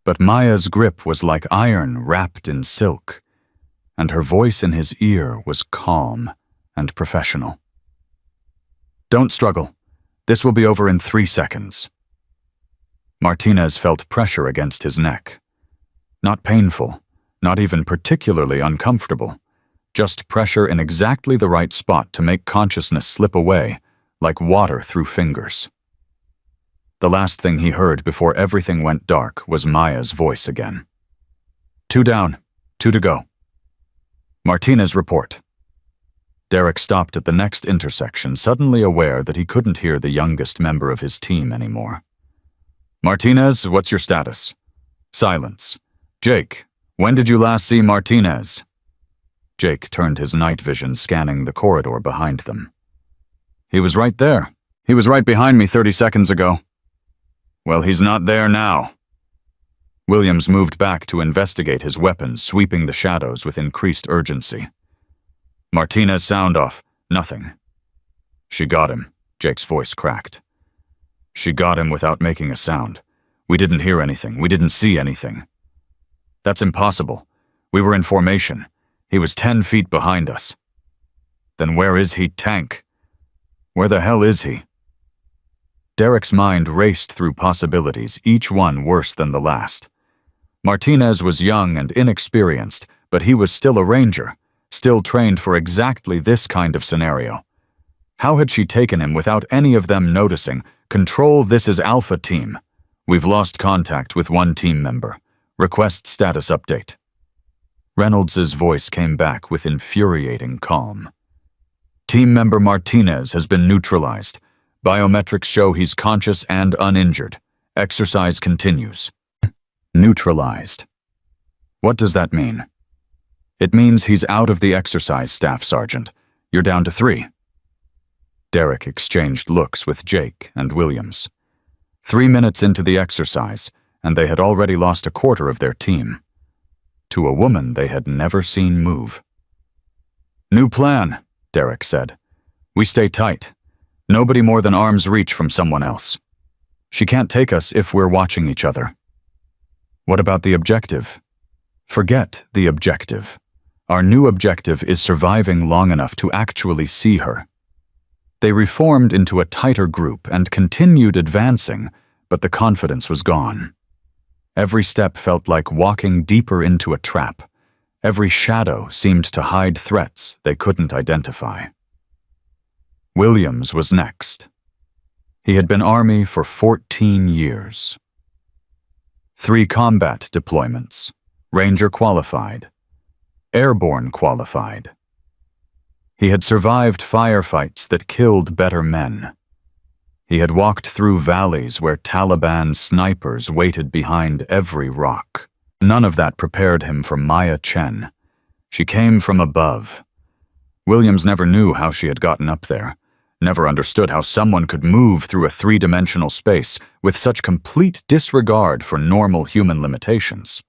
A: But Maya's grip was like iron wrapped in silk, and her voice in his ear was calm and professional. "Don't struggle. This will be over in 3 seconds." Martinez felt pressure against his neck. Not painful, not even particularly uncomfortable, Just pressure in exactly the right spot to make consciousness slip away, like water through fingers. The last thing he heard before everything went dark was Maya's voice again. 2 down, 2 to go. Martinez, report. Derek stopped at the next intersection, suddenly aware that he couldn't hear the youngest member of his team anymore. Martinez, what's your status? Silence. Jake, when did you last see Martinez? Jake turned his night vision, scanning the corridor behind them. He was right there. He was right behind me 30 seconds ago. Well, he's not there now. Williams moved back to investigate his weapon, sweeping the shadows with increased urgency. Martinez, sound off. Nothing. She got him. Jake's voice cracked. She got him without making a sound. We didn't hear anything. We didn't see anything. That's impossible. We were in formation. He was 10 feet behind us. Then where is he, Tank? Where the hell is he? Derek's mind raced through possibilities, each one worse than the last. Martinez was young and inexperienced, but he was still a ranger, still trained for exactly this kind of scenario. How had she taken him without any of them noticing? Control, this is Alpha Team. We've lost contact with one team member. Request status update. Reynolds's voice came back with infuriating calm. Team member Martinez has been neutralized. Biometrics show he's conscious and uninjured. Exercise continues. Neutralized. What does that mean? It means he's out of the exercise, Staff Sergeant. You're down to 3. Derek exchanged looks with Jake and Williams. 3 minutes into the exercise, and they had already lost a quarter of their team. To a woman they had never seen move. New plan, Derek said. We stay tight. Nobody more than arm's reach from someone else. She can't take us if we're watching each other. What about the objective? Forget the objective. Our new objective is surviving long enough to actually see her. They reformed into a tighter group and continued advancing, but the confidence was gone. Every step felt like walking deeper into a trap. Every shadow seemed to hide threats they couldn't identify. Williams was next. He had been Army for 14 years. 3 combat deployments, Ranger qualified, Airborne qualified. He had survived firefights that killed better men. He had walked through valleys where Taliban snipers waited behind every rock. None of that prepared him for Maya Chen. She came from above. Williams never knew how she had gotten up there, never understood how someone could move through a 3-dimensional space with such complete disregard for normal human limitations.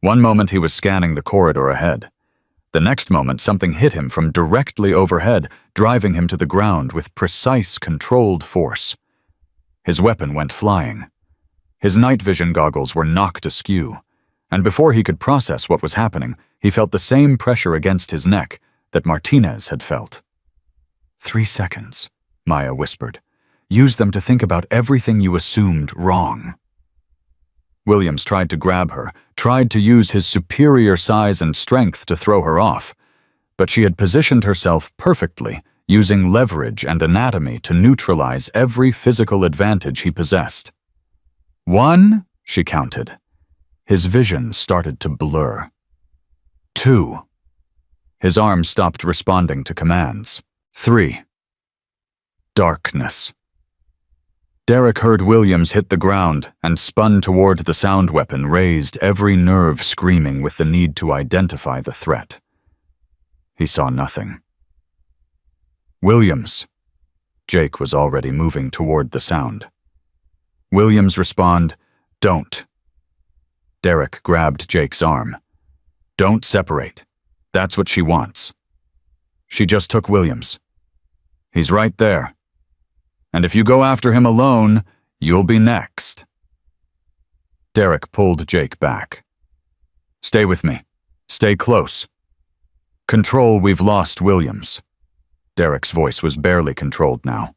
A: One moment he was scanning the corridor ahead. The next moment something hit him from directly overhead, driving him to the ground with precise, controlled force. His weapon went flying. His night vision goggles were knocked askew, and before he could process what was happening, he felt the same pressure against his neck that Martinez had felt. 3 seconds, Maya whispered. Use them to think about everything you assumed wrong. Williams tried to grab her, tried to use his superior size and strength to throw her off, but she had positioned herself perfectly, using leverage and anatomy to neutralize every physical advantage he possessed. 1, she counted. His vision started to blur. 2. His arm stopped responding to commands. 3. Darkness. Derek heard Williams hit the ground and spun toward the sound weapon, raised, every nerve screaming with the need to identify the threat. He saw nothing. Williams. Jake was already moving toward the sound. Williams respond, don't. Derek grabbed Jake's arm. Don't separate. That's what she wants. She just took Williams. He's right there. And if you go after him alone, you'll be next. Derek pulled Jake back. Stay with me. Stay close. Control, we've lost Williams. Derek's voice was barely controlled now.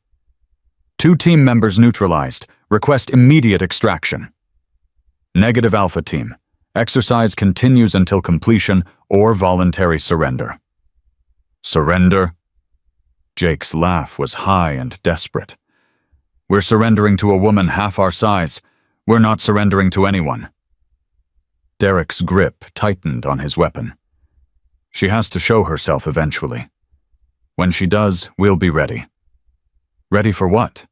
A: 2 team members neutralized. Request immediate extraction. Negative Alpha Team. Exercise continues until completion or voluntary surrender. Surrender? Jake's laugh was high and desperate. We're surrendering to a woman half our size. We're not surrendering to anyone. Derek's grip tightened on his weapon. She has to show herself eventually. When she does, we'll be ready. Ready for what?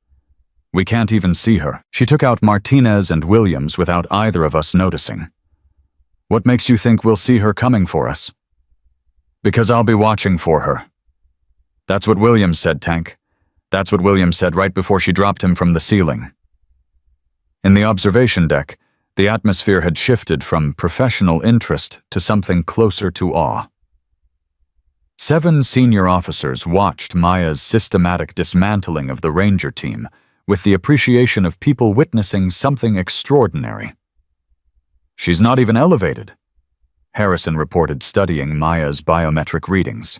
A: We can't even see her. She took out Martinez and Williams without either of us noticing. What makes you think we'll see her coming for us? Because I'll be watching for her. That's what Williams said, Tank. That's what Williams said right before she dropped him from the ceiling. In the observation deck, the atmosphere had shifted from professional interest to something closer to awe. 7 senior officers watched Maya's systematic dismantling of the Ranger team with the appreciation of people witnessing something extraordinary. She's not even elevated, Harrison reported, studying Maya's biometric readings.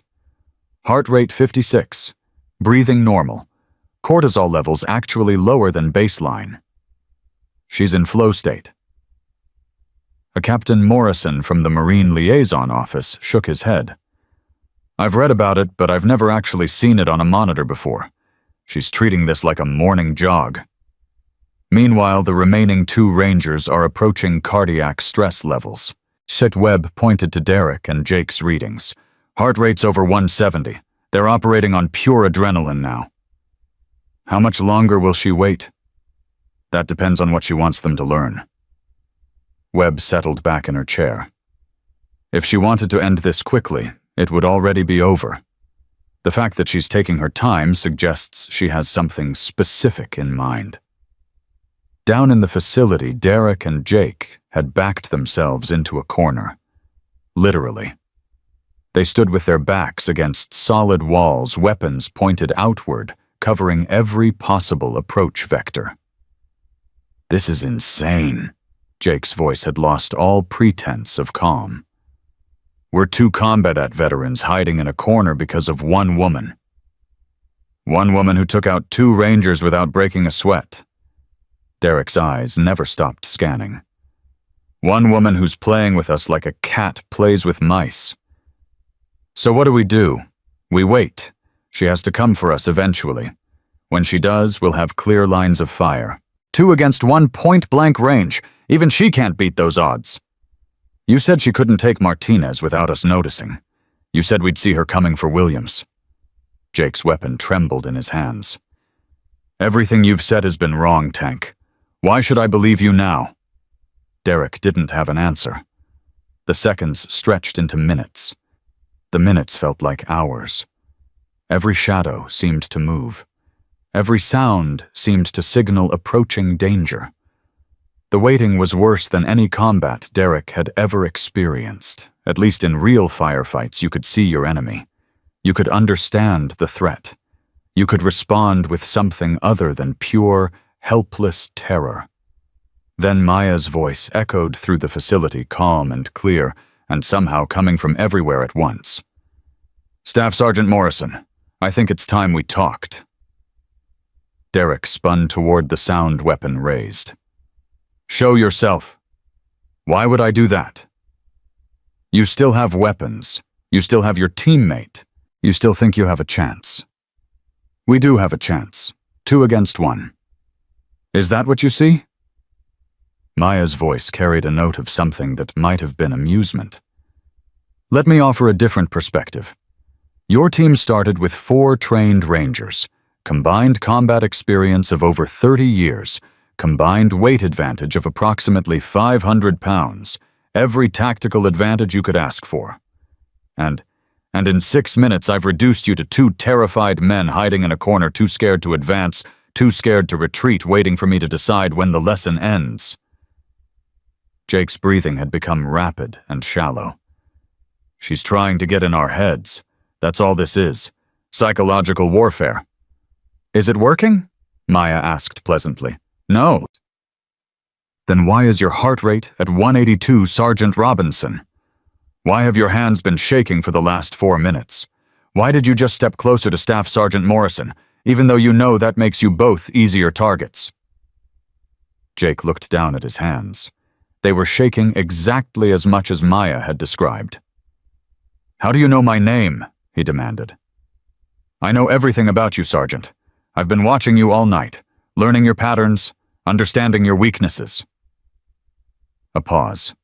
A: Heart rate 56, breathing normal, cortisol levels actually lower than baseline. She's in flow state. A Captain Morrison from the Marine Liaison Office shook his head. I've read about it, but I've never actually seen it on a monitor before. She's treating this like a morning jog. Meanwhile, the remaining 2 Rangers are approaching cardiac stress levels. Sit Webb pointed to Derek and Jake's readings. Heart rate's over 170. They're operating on pure adrenaline now. How much longer will she wait? That depends on what she wants them to learn. Webb settled back in her chair. If she wanted to end this quickly, it would already be over. The fact that she's taking her time suggests she has something specific in mind. Down in the facility, Derek and Jake had backed themselves into a corner. Literally. They stood with their backs against solid walls, weapons pointed outward, covering every possible approach vector. This is insane. Jake's voice had lost all pretense of calm. We're 2 combat veterans hiding in a corner because of one woman. One woman who took out 2 Rangers without breaking a sweat. Derek's eyes never stopped scanning. One woman who's playing with us like a cat plays with mice. So what do? We wait. She has to come for us eventually. When she does, we'll have clear lines of fire. 2 against 1 point-blank range. Even she can't beat those odds. You said she couldn't take Martinez without us noticing. You said we'd see her coming for Williams. Jake's weapon trembled in his hands. Everything you've said has been wrong, Tank. Why should I believe you now? Derek didn't have an answer. The seconds stretched into minutes. The minutes felt like hours. Every shadow seemed to move. Every sound seemed to signal approaching danger. The waiting was worse than any combat Derek had ever experienced. At least in real firefights, you could see your enemy. You could understand the threat. You could respond with something other than pure, helpless terror. Then Maya's voice echoed through the facility, calm and clear, and somehow coming from everywhere at once. Staff Sergeant Morrison, I think it's time we talked. Derek spun toward the sound weapon raised. Show yourself. Why would I do that? You still have weapons. You still have your teammate. You still think you have a chance. We do have a chance. 2 against 1. Is that what you see? Maya's voice carried a note of something that might have been amusement. Let me offer a different perspective. Your team started with 4 trained Rangers, combined combat experience of over 30 years, combined weight advantage of approximately 500 pounds, every tactical advantage you could ask for. And in 6 minutes I've reduced you to 2 terrified men hiding in a corner, too scared to advance, too scared to retreat, waiting for me to decide when the lesson ends. Jake's breathing had become rapid and shallow. She's trying to get in our heads. That's all this is. Psychological warfare. Is it working? Maya asked pleasantly. No. Then why is your heart rate at 182, Sergeant Robinson? Why have your hands been shaking for the last 4 minutes? Why did you just step closer to Staff Sergeant Morrison, even though you know that makes you both easier targets? Jake looked down at his hands. They were shaking exactly as much as Maya had described. How do you know my name? he demanded. "I know everything about you, Sergeant. I've been watching you all night, learning your patterns, understanding your weaknesses." A pause.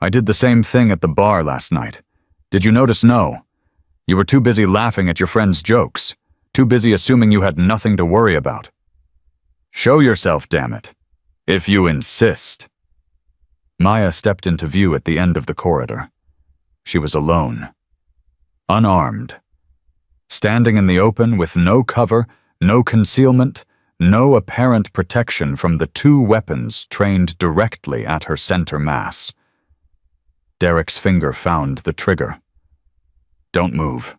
A: "I did the same thing at the bar last night. Did you notice? No. You were too busy laughing at your friend's jokes, too busy assuming you had nothing to worry about. Show yourself, damn it. If you insist." Maya stepped into view at the end of the corridor. She was alone. Unarmed. Standing in the open with no cover, no concealment, no apparent protection from the two weapons trained directly at her center mass. Derek's finger found the trigger. "Don't move."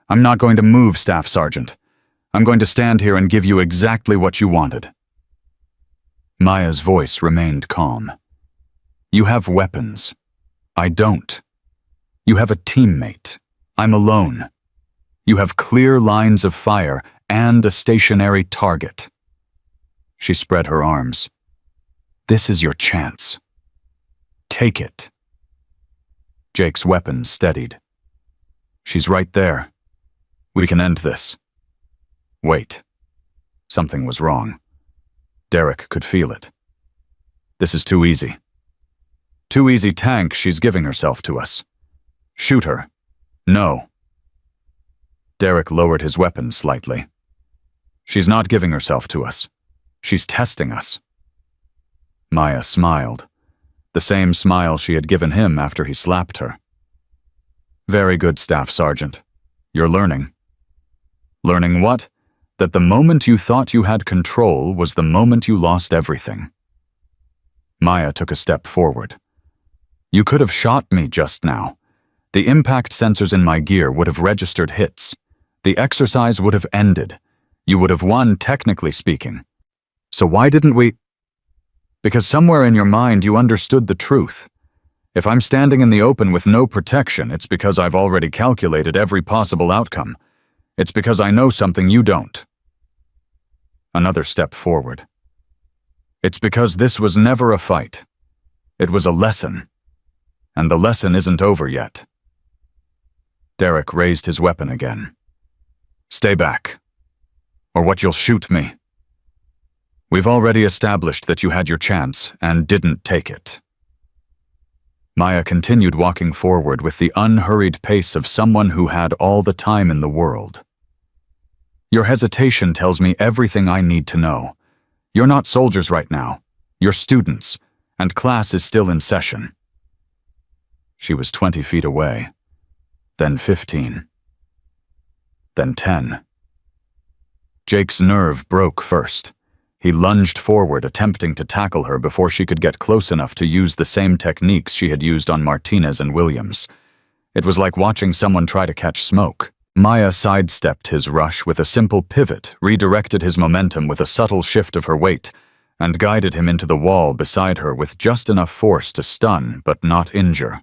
A: "I'm not going to move, Staff Sergeant. I'm going to stand here and give you exactly what you wanted." Maya's voice remained calm. "You have weapons. I don't. You have a teammate. I'm alone. You have clear lines of fire and a stationary target." She spread her arms. "This is your chance. Take it." Jake's weapon steadied. "She's right there. We can end this." Wait. Something was wrong. Derek could feel it. "This is too easy. Too easy tank, she's giving herself to us. Shoot her." "No." Derek lowered his weapon slightly. "She's not giving herself to us. She's testing us." Maya smiled, the same smile she had given him after he slapped her. "Very good, Staff Sergeant. You're learning." "Learning what? That the moment you thought you had control was the moment you lost everything." Maya took a step forward. "You could have shot me just now. The impact sensors in my gear would have registered hits. The exercise would have ended. You would have won, technically speaking. So why didn't we?" "Because somewhere in your mind you understood the truth. If I'm standing in the open with no protection, it's because I've already calculated every possible outcome. It's because I know something you don't." Another step forward. "It's because this was never a fight. It was a lesson. And the lesson isn't over yet." Derek raised his weapon again. "Stay back, or what you'll shoot me. We've already established that you had your chance and didn't take it." Maya continued walking forward with the unhurried pace of someone who had all the time in the world. "Your hesitation tells me everything I need to know. You're not soldiers right now. You're students, and class is still in session." She was 20 feet away, then 15, then 10. Jake's nerve broke first. He lunged forward, attempting to tackle her before she could get close enough to use the same techniques she had used on Martinez and Williams. It was like watching someone try to catch smoke. Maya sidestepped his rush with a simple pivot, redirected his momentum with a subtle shift of her weight, and guided him into the wall beside her with just enough force to stun but not injure.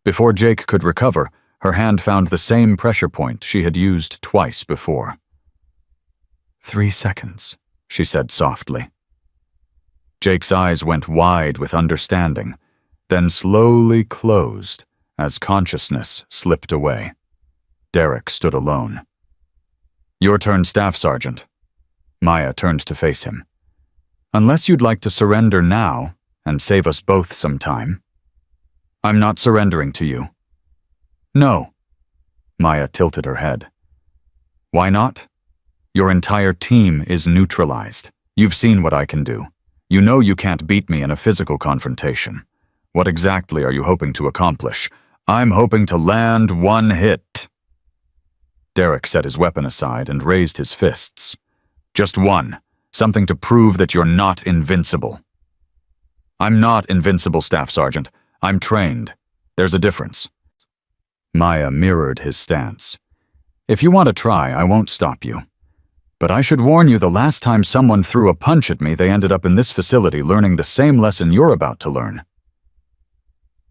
A: Before Jake could recover, her hand found the same pressure point she had used twice before. 3 seconds. She said softly. Jake's eyes went wide with understanding, then slowly closed as consciousness slipped away. Derek stood alone. "Your turn, Staff Sergeant." Maya turned to face him. "Unless you'd like to surrender now and save us both some time." "I'm not surrendering to you." "No." Maya tilted her head. "Why not? Your entire team is neutralized. You've seen what I can do. You know you can't beat me in a physical confrontation. What exactly are you hoping to accomplish?" "I'm hoping to land one hit." Derek set his weapon aside and raised his fists. "Just one. Something to prove that you're not invincible." "I'm not invincible, Staff Sergeant. I'm trained. There's a difference." Maya mirrored his stance. "If you want to try, I won't stop you. But I should warn you, the last time someone threw a punch at me, they ended up in this facility learning the same lesson you're about to learn."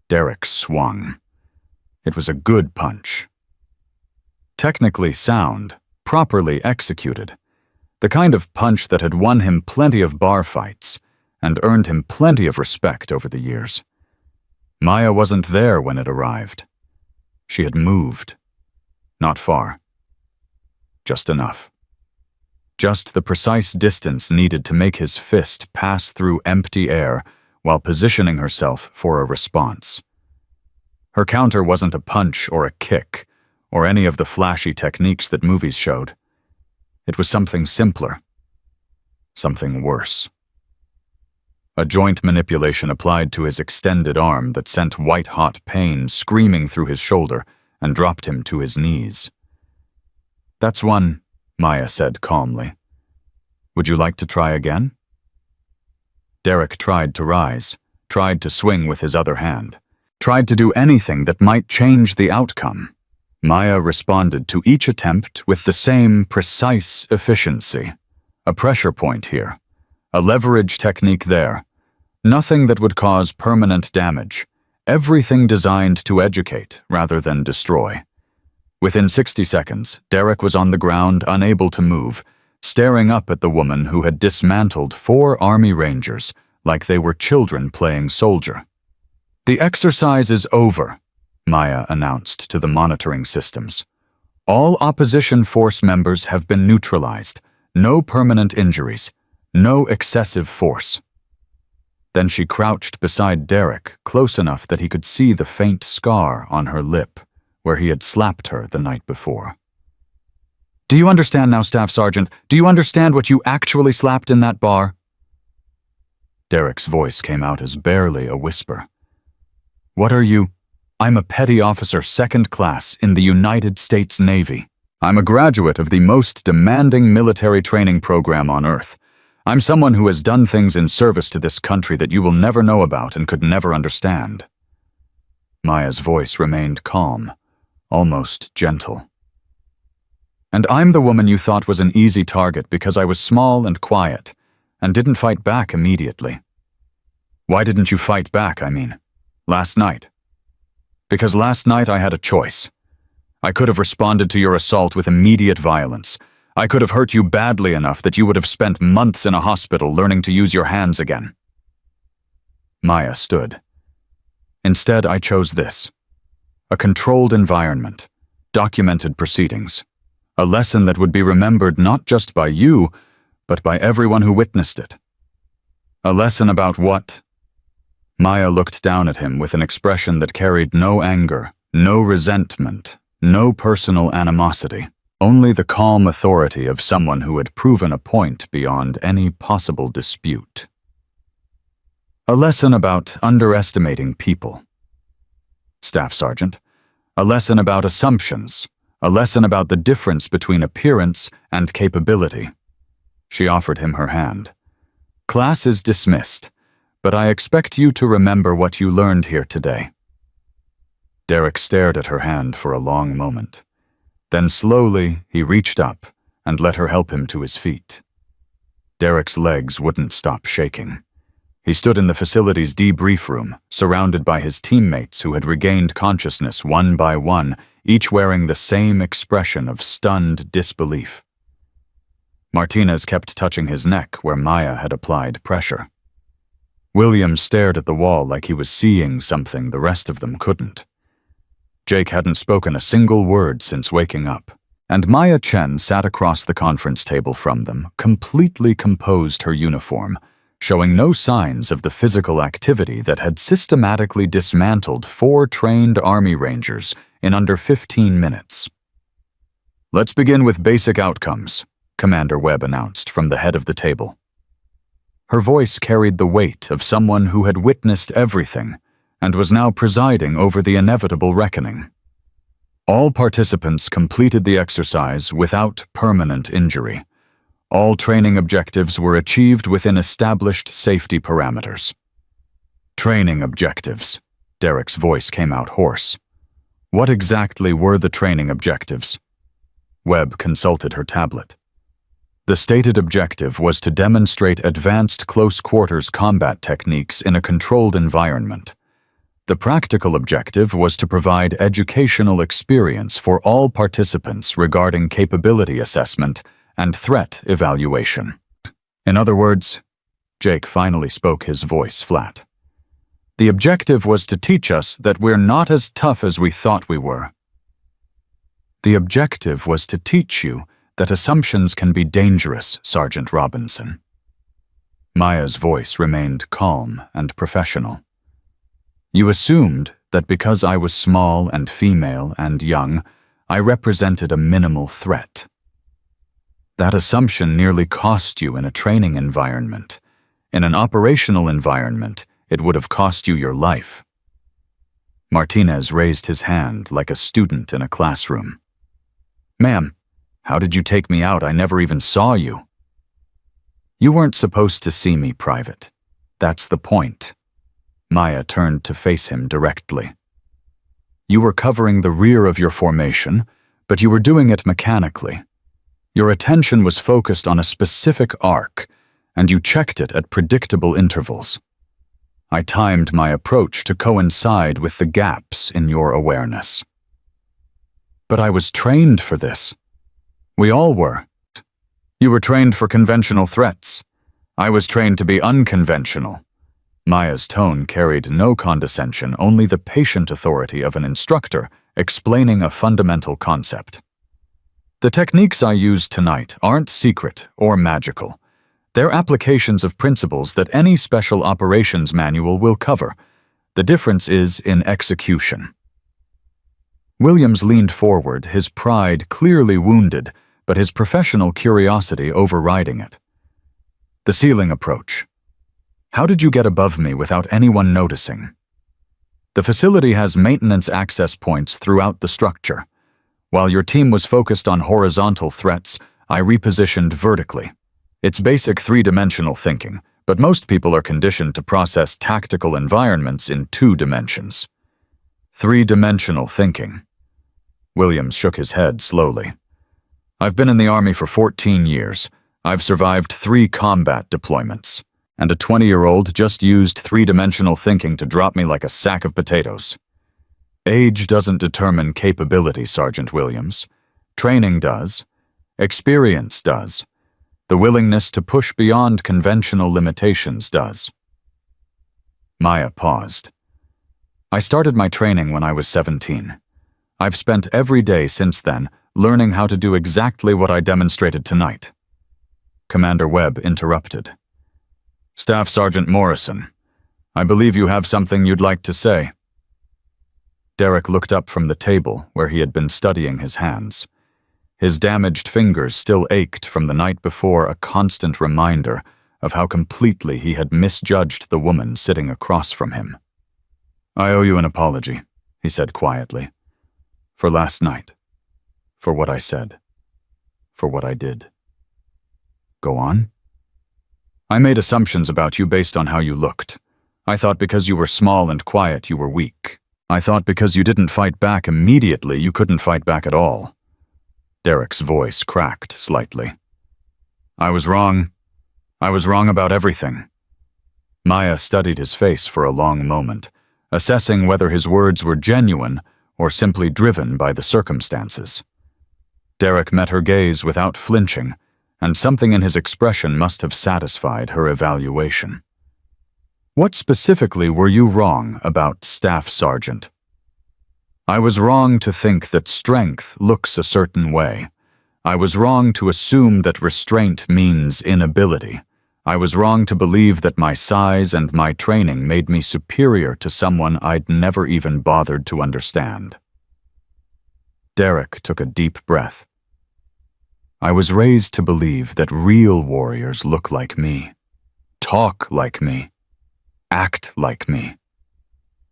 A: Derek swung. It was a good punch. Technically sound, properly executed. The kind of punch that had won him plenty of bar fights and earned him plenty of respect over the years. Maya wasn't there when it arrived. She had moved. Not far. Just enough. Just the precise distance needed to make his fist pass through empty air while positioning herself for a response. Her counter wasn't a punch or a kick, or any of the flashy techniques that movies showed. It was something simpler. Something worse. A joint manipulation applied to his extended arm that sent white-hot pain screaming through his shoulder and dropped him to his knees. "That's one," Maya said calmly. "Would you like to try again?" Derek tried to rise, tried to swing with his other hand, tried to do anything that might change the outcome. Maya responded to each attempt with the same precise efficiency. A pressure point here, a leverage technique there. Nothing that would cause permanent damage. Everything designed to educate rather than destroy. Within 60 seconds, Derek was on the ground, unable to move, staring up at the woman who had dismantled 4 Army Rangers like they were children playing soldier. "The exercise is over," Maya announced to the monitoring systems. "All opposition force members have been neutralized. No permanent injuries. No excessive force." Then she crouched beside Derek, close enough that he could see the faint scar on her lip, where he had slapped her the night before. "Do you understand now, Staff Sergeant? Do you understand what you actually slapped in that bar?" Derek's voice came out as barely a whisper. "What are you? I'm a petty officer 2nd class in the United States Navy. I'm a graduate of the most demanding military training program on Earth. I'm someone who has done things in service to this country that you will never know about and could never understand." Maya's voice remained calm, almost gentle. "And I'm the woman you thought was an easy target because I was small and quiet, and didn't fight back immediately. Why didn't you fight back, I mean? Last night? Because last night I had a choice. I could have responded to your assault with immediate violence. I could have hurt you badly enough that you would have spent months in a hospital learning to use your hands again." Maya stood. "Instead, I chose this. A controlled environment, documented proceedings, a lesson that would be remembered not just by you, but by everyone who witnessed it. A lesson about what?" Maya looked down at him with an expression that carried no anger, no resentment, no personal animosity. Only the calm authority of someone who had proven a point beyond any possible dispute. "A lesson about underestimating people. Staff Sergeant, a lesson about assumptions, a lesson about the difference between appearance and capability." She offered him her hand. "Class is dismissed, but I expect you to remember what you learned here today." Derek stared at her hand for a long moment. Then slowly, he reached up and let her help him to his feet. Derek's legs wouldn't stop shaking. He stood in the facility's debrief room, surrounded by his teammates who had regained consciousness one by one, each wearing the same expression of stunned disbelief. Martinez kept touching his neck where Maya had applied pressure. William stared at the wall like he was seeing something the rest of them couldn't. Jake hadn't spoken a single word since waking up, and Maya Chen sat across the conference table from them, completely composed her uniform, showing no signs of the physical activity that had systematically dismantled 4 trained Army Rangers in under 15 minutes. "Let's begin with basic outcomes," Commander Webb announced from the head of the table. Her voice carried the weight of someone who had witnessed everything and was now presiding over the inevitable reckoning. All participants completed the exercise without permanent injury. All training objectives were achieved within established safety parameters. "Training objectives," Derek's voice came out hoarse. "What exactly were the training objectives?" Webb consulted her tablet. The stated objective was to demonstrate advanced close-quarters combat techniques in a controlled environment. The practical objective was to provide educational experience for all participants regarding capability assessment and threat evaluation. In other words, Jake finally spoke, his voice flat. "The objective was to teach us that we're not as tough as we thought we were." The objective was to teach you that assumptions can be dangerous, Sergeant Robinson. Maya's voice remained calm and professional. You assumed that because I was small and female and young, I represented a minimal threat. That assumption nearly cost you in a training environment. In an operational environment, it would have cost you your life. Martinez raised his hand like a student in a classroom. Ma'am, how did you take me out? I never even saw you. You weren't supposed to see me, Private. That's the point. Maya turned to face him directly. You were covering the rear of your formation, but you were doing it mechanically. Your attention was focused on a specific arc, and you checked it at predictable intervals. I timed my approach to coincide with the gaps in your awareness. But I was trained for this. We all were. You were trained for conventional threats. I was trained to be unconventional. Maya's tone carried no condescension, only the patient authority of an instructor explaining a fundamental concept. The techniques I used tonight aren't secret or magical. They're applications of principles that any special operations manual will cover. The difference is in execution. Williams leaned forward, his pride clearly wounded, but his professional curiosity overriding it. The ceiling approach. How did you get above me without anyone noticing? The facility has maintenance access points throughout the structure. While your team was focused on horizontal threats, I repositioned vertically. It's basic three-dimensional thinking, but most people are conditioned to process tactical environments in 2 dimensions. Three-dimensional thinking. Williams shook his head slowly. I've been in the Army for 14 years. I've survived 3 combat deployments, and a 20-year-old just used three-dimensional thinking to drop me like a sack of potatoes. Age doesn't determine capability, Sergeant Williams. Training does. Experience does. The willingness to push beyond conventional limitations does. Maya paused. I started my training when I was 17. I've spent every day since then learning how to do exactly what I demonstrated tonight. Commander Webb interrupted. Staff Sergeant Morrison, I believe you have something you'd like to say. Derek looked up from the table where he had been studying his hands. His damaged fingers still ached from the night before, a constant reminder of how completely he had misjudged the woman sitting across from him. I owe you an apology, he said quietly. For last night. For what I said. For what I did. Go on. I made assumptions about you based on how you looked. I thought because you were small and quiet you were weak. I thought because you didn't fight back immediately you couldn't fight back at all. Derek's voice cracked slightly. I was wrong. I was wrong about everything. Maya studied his face for a long moment, assessing whether his words were genuine or simply driven by the circumstances. Derek met her gaze without flinching, and something in his expression must have satisfied her evaluation. What specifically were you wrong about, Staff Sergeant? I was wrong to think that strength looks a certain way. I was wrong to assume that restraint means inability. I was wrong to believe that my size and my training made me superior to someone I'd never even bothered to understand. Derek took a deep breath. I was raised to believe that real warriors look like me, talk like me, act like me.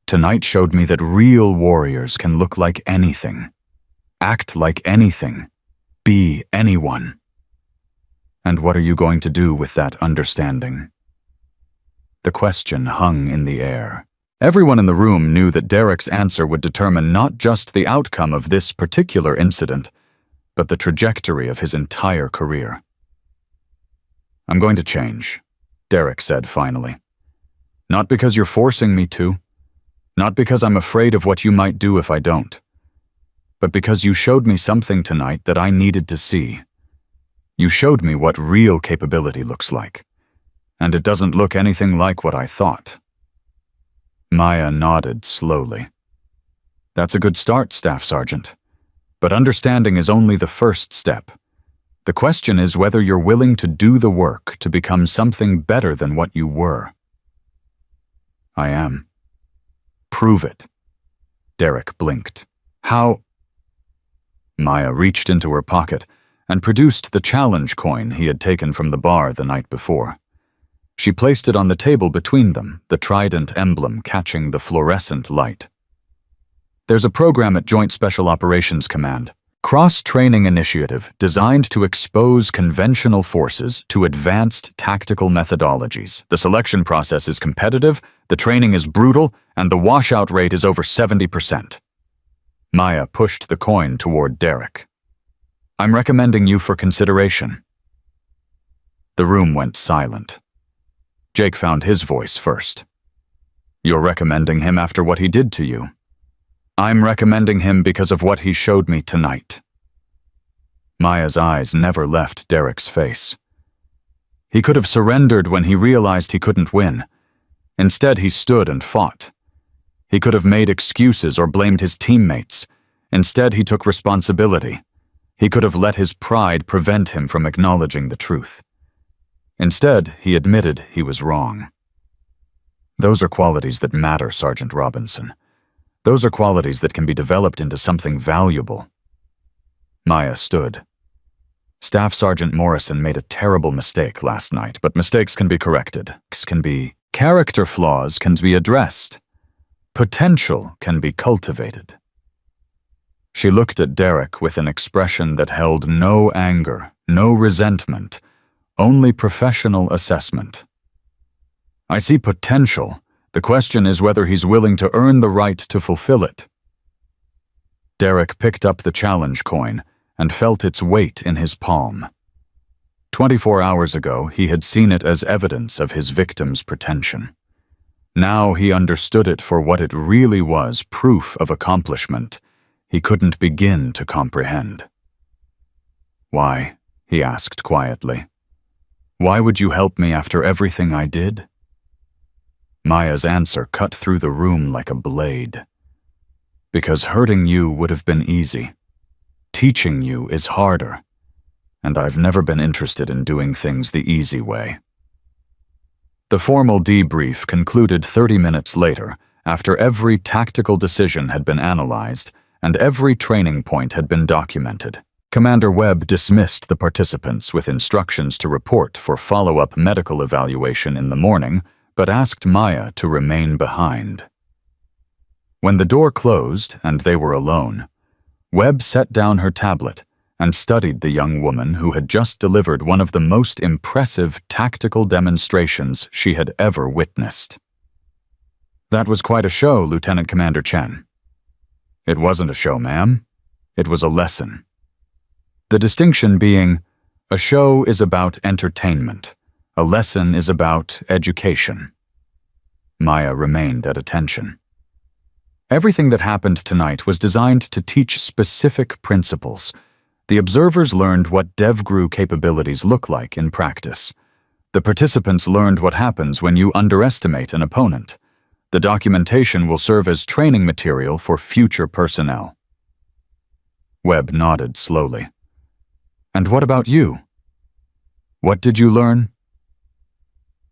A: Tonight showed me that real warriors can look like anything, act like anything, be anyone. And what are you going to do with that understanding? The question hung in the air. Everyone in the room knew that Derek's answer would determine not just the outcome of this particular incident, but the trajectory of his entire career. I'm going to change, Derek said finally. Not because you're forcing me to, not because I'm afraid of what you might do if I don't, but because you showed me something tonight that I needed to see. You showed me what real capability looks like, and it doesn't look anything like what I thought. Maya nodded slowly. That's a good start, Staff Sergeant. But understanding is only the first step. The question is whether you're willing to do the work to become something better than what you were. I am. Prove it. Derek blinked. How? Maya reached into her pocket and produced the challenge coin he had taken from the bar the night before. She placed it on the table between them, the trident emblem catching the fluorescent light. There's a program at Joint Special Operations Command, cross-training initiative designed to expose conventional forces to advanced tactical methodologies. The selection process is competitive, the training is brutal, and the washout rate is over 70%. Maya pushed the coin toward Derek. I'm recommending you for consideration. The room went silent. Jake found his voice first. You're recommending him after what he did to you. I'm recommending him because of what he showed me tonight. Maya's eyes never left Derek's face. He could have surrendered when he realized he couldn't win. Instead, he stood and fought. He could have made excuses or blamed his teammates. Instead, he took responsibility. He could have let his pride prevent him from acknowledging the truth. Instead, he admitted he was wrong. Those are qualities that matter, Sergeant Robinson. Those are qualities that can be developed into something valuable. Maya stood. Staff Sergeant Morrison made a terrible mistake last night, but mistakes can be corrected. Character flaws can be addressed. Potential can be cultivated. She looked at Derek with an expression that held no anger, no resentment, only professional assessment. I see potential. The question is whether he's willing to earn the right to fulfill it. Derek picked up the challenge coin and felt its weight in his palm. 24 hours ago, he had seen it as evidence of his victim's pretension. Now he understood it for what it really was, proof of accomplishment he couldn't begin to comprehend. Why? He asked quietly. Why would you help me after everything I did? Maya's answer cut through the room like a blade. Because hurting you would have been easy. Teaching you is harder, and I've never been interested in doing things the easy way. The formal debrief concluded 30 minutes later, after every tactical decision had been analyzed and every training point had been documented. Commander Webb dismissed the participants with instructions to report for follow-up medical evaluation in the morning, but asked Maya to remain behind. When the door closed and they were alone, Webb set down her tablet and studied the young woman who had just delivered one of the most impressive tactical demonstrations she had ever witnessed. That was quite a show, Lieutenant Commander Chen. It wasn't a show, ma'am. It was a lesson. The distinction being, a show is about entertainment. A lesson is about education. Maya remained at attention. Everything that happened tonight was designed to teach specific principles. The observers learned what DevGru capabilities look like in practice. The participants learned what happens when you underestimate an opponent. The documentation will serve as training material for future personnel. Webb nodded slowly. And what about you? What did you learn?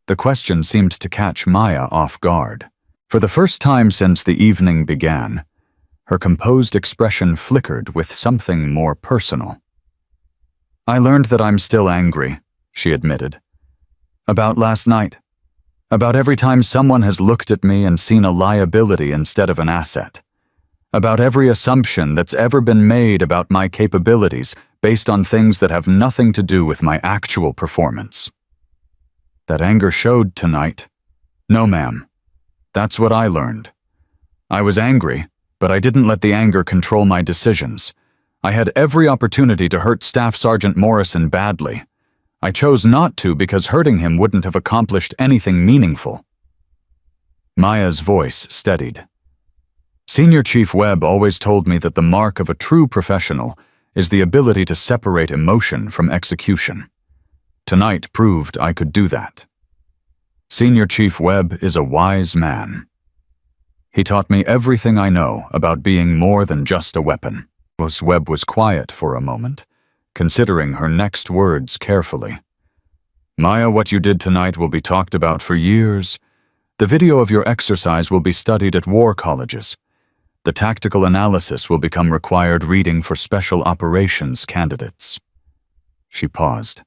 A: The question seemed to catch Maya off guard. For the first time since the evening began, her composed expression flickered with something more personal. I learned that I'm still angry, she admitted. About last night. About every time someone has looked at me and seen a liability instead of an asset. About every assumption that's ever been made about my capabilities based on things that have nothing to do with my actual performance. That anger showed tonight. No, ma'am. That's what I learned. I was angry, but I didn't let the anger control my decisions. I had every opportunity to hurt Staff Sergeant Morrison badly. I chose not to because hurting him wouldn't have accomplished anything meaningful. Maya's voice steadied. Senior Chief Webb always told me that the mark of a true professional is the ability to separate emotion from execution. Tonight proved I could do that. Senior Chief Webb is a wise man. He taught me everything I know about being more than just a weapon. Webb was quiet for a moment, considering her next words carefully. Maya, what you did tonight will be talked about for years. The video of your exercise will be studied at war colleges. The tactical analysis will become required reading for special operations candidates. She paused.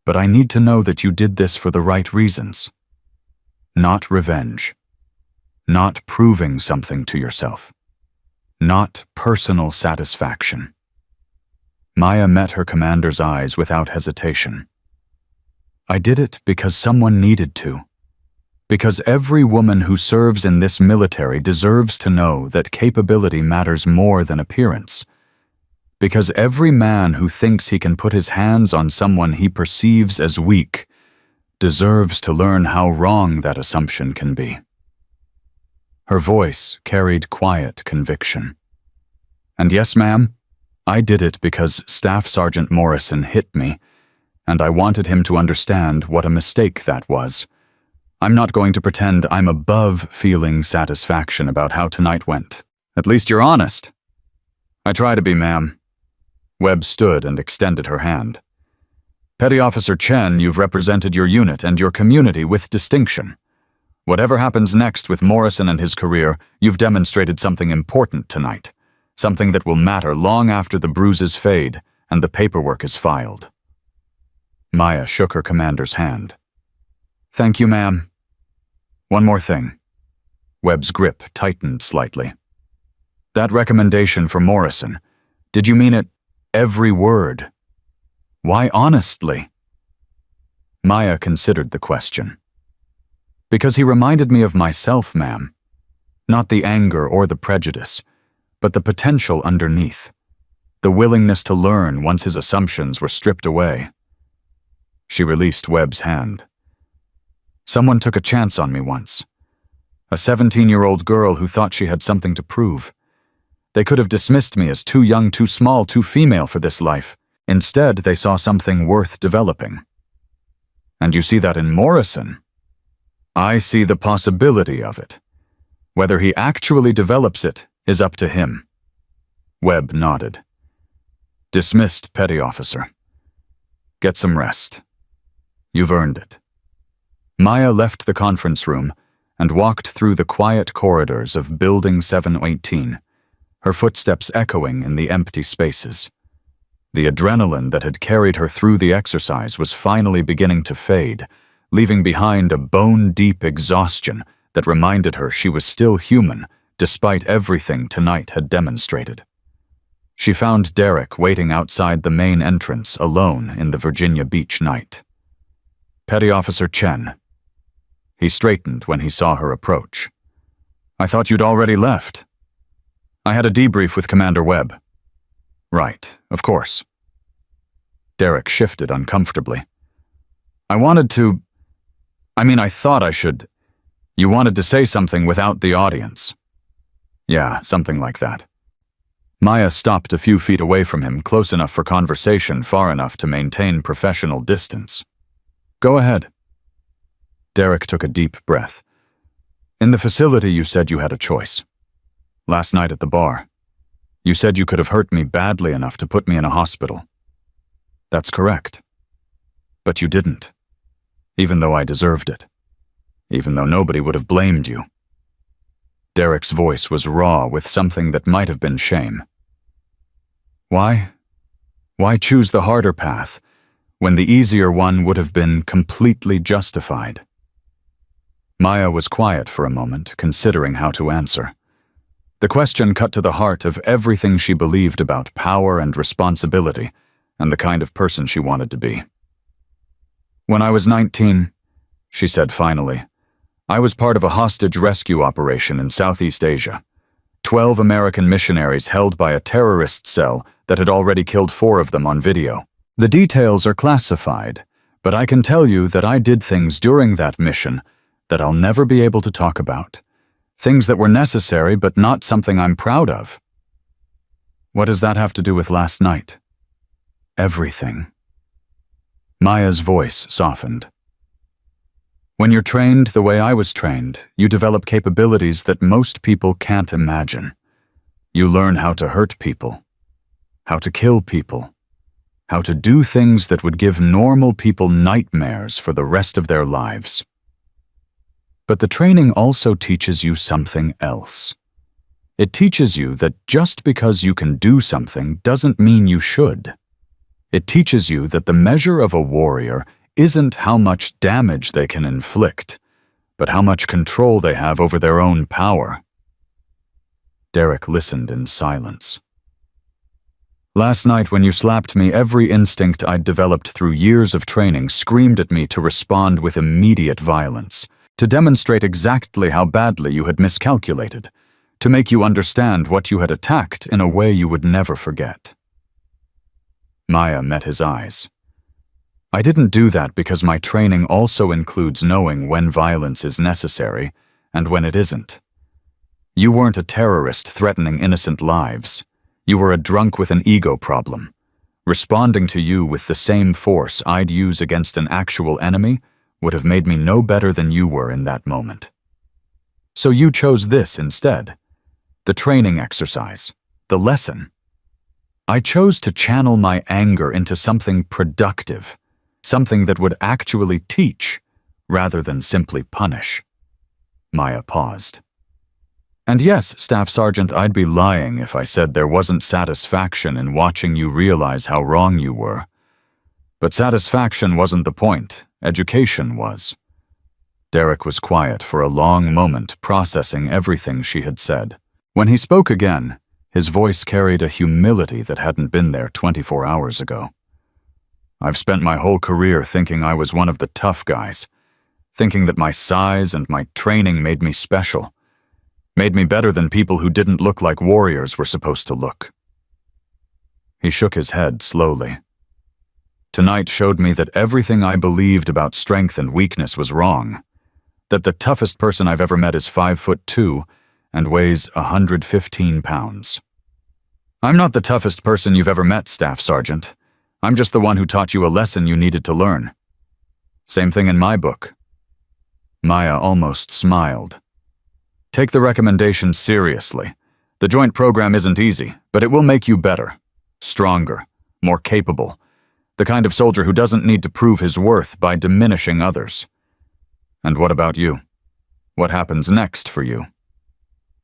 A: But I need to know that you did this for the right reasons. Not revenge. Not proving something to yourself. Not personal satisfaction. Maya met her commander's eyes without hesitation. I did it because someone needed to. Because every woman who serves in this military deserves to know that capability matters more than appearance. Because every man who thinks he can put his hands on someone he perceives as weak deserves to learn how wrong that assumption can be. Her voice carried quiet conviction. And yes, ma'am, I did it because Staff Sergeant Morrison hit me, and I wanted him to understand what a mistake that was. I'm not going to pretend I'm above feeling satisfaction about how tonight went. At least you're honest. I try to be, ma'am. Webb stood and extended her hand. Petty Officer Chen, you've represented your unit and your community with distinction. Whatever happens next with Morrison and his career, you've demonstrated something important tonight. Something that will matter long after the bruises fade and the paperwork is filed. Maya shook her commander's hand. Thank you, ma'am. One more thing. Webb's grip tightened slightly. That recommendation for Morrison, did you mean it every word? Why honestly? Maya considered the question. Because he reminded me of myself, ma'am. Not the anger or the prejudice, but the potential underneath. The willingness to learn once his assumptions were stripped away. She released Webb's hand. Someone took a chance on me once. A 17-year-old girl who thought she had something to prove. They could have dismissed me as too young, too small, too female for this life. Instead, they saw something worth developing. And you see that in Morrison. I see the possibility of it. Whether he actually develops it is up to him. Webb nodded. Dismissed, Petty Officer. Get some rest. You've earned it. Maya left the conference room and walked through the quiet corridors of Building 718, her footsteps echoing in the empty spaces. The adrenaline that had carried her through the exercise was finally beginning to fade, leaving behind a bone-deep exhaustion that reminded her she was still human despite everything tonight had demonstrated. She found Derek waiting outside the main entrance alone in the Virginia Beach night. Petty Officer Chen. He straightened when he saw her approach. I thought you'd already left. I had a debrief with Commander Webb. Right, of course. Derek shifted uncomfortably. I thought I should. You wanted to say something without the audience. Yeah, something like that. Maya stopped a few feet away from him, close enough for conversation, far enough to maintain professional distance. Go ahead. Derek took a deep breath. In the facility, you said you had a choice. Last night at the bar, you said you could have hurt me badly enough to put me in a hospital. That's correct. But you didn't. Even though I deserved it. Even though nobody would have blamed you. Derek's voice was raw with something that might have been shame. Why? Why choose the harder path when the easier one would have been completely justified? Maya was quiet for a moment, considering how to answer. The question cut to the heart of everything she believed about power and responsibility and the kind of person she wanted to be. When I was 19, she said finally, I was part of a hostage rescue operation in Southeast Asia. 12 American missionaries held by a terrorist cell that had already killed 4 of them on video. The details are classified, but I can tell you that I did things during that mission that I'll never be able to talk about. Things that were necessary, but not something I'm proud of. What does that have to do with last night? Everything. Maya's voice softened. When you're trained the way I was trained, you develop capabilities that most people can't imagine. You learn how to hurt people, how to kill people, how to do things that would give normal people nightmares for the rest of their lives. But the training also teaches you something else. It teaches you that just because you can do something doesn't mean you should. It teaches you that the measure of a warrior isn't how much damage they can inflict, but how much control they have over their own power. Derek listened in silence. Last night when you slapped me, every instinct I'd developed through years of training screamed at me to respond with immediate violence, to demonstrate exactly how badly you had miscalculated, to make you understand what you had attacked in a way you would never forget. Maya met his eyes. I didn't do that because my training also includes knowing when violence is necessary and when it isn't. You weren't a terrorist threatening innocent lives. You were a drunk with an ego problem. Responding to you with the same force I'd use against an actual enemy would have made me no better than you were in that moment. So you chose this instead. The training exercise. The lesson. I chose to channel my anger into something productive, something that would actually teach, rather than simply punish. Maya paused. And yes, Staff Sergeant, I'd be lying if I said there wasn't satisfaction in watching you realize how wrong you were. But satisfaction wasn't the point. Education was. Derek was quiet for a long moment, processing everything she had said. When he spoke again, his voice carried a humility that hadn't been there 24 hours ago. I've spent my whole career thinking I was one of the tough guys, thinking that my size and my training made me special, made me better than people who didn't look like warriors were supposed to look. He shook his head slowly. Tonight showed me that everything I believed about strength and weakness was wrong, that the toughest person I've ever met is 5'2" and weighs 115 pounds. I'm not the toughest person you've ever met, Staff Sergeant. I'm just the one who taught you a lesson you needed to learn. Same thing in my book. Maya almost smiled. Take the recommendation seriously. The joint program isn't easy, but it will make you better, stronger, more capable, the kind of soldier who doesn't need to prove his worth by diminishing others. And what about you? What happens next for you?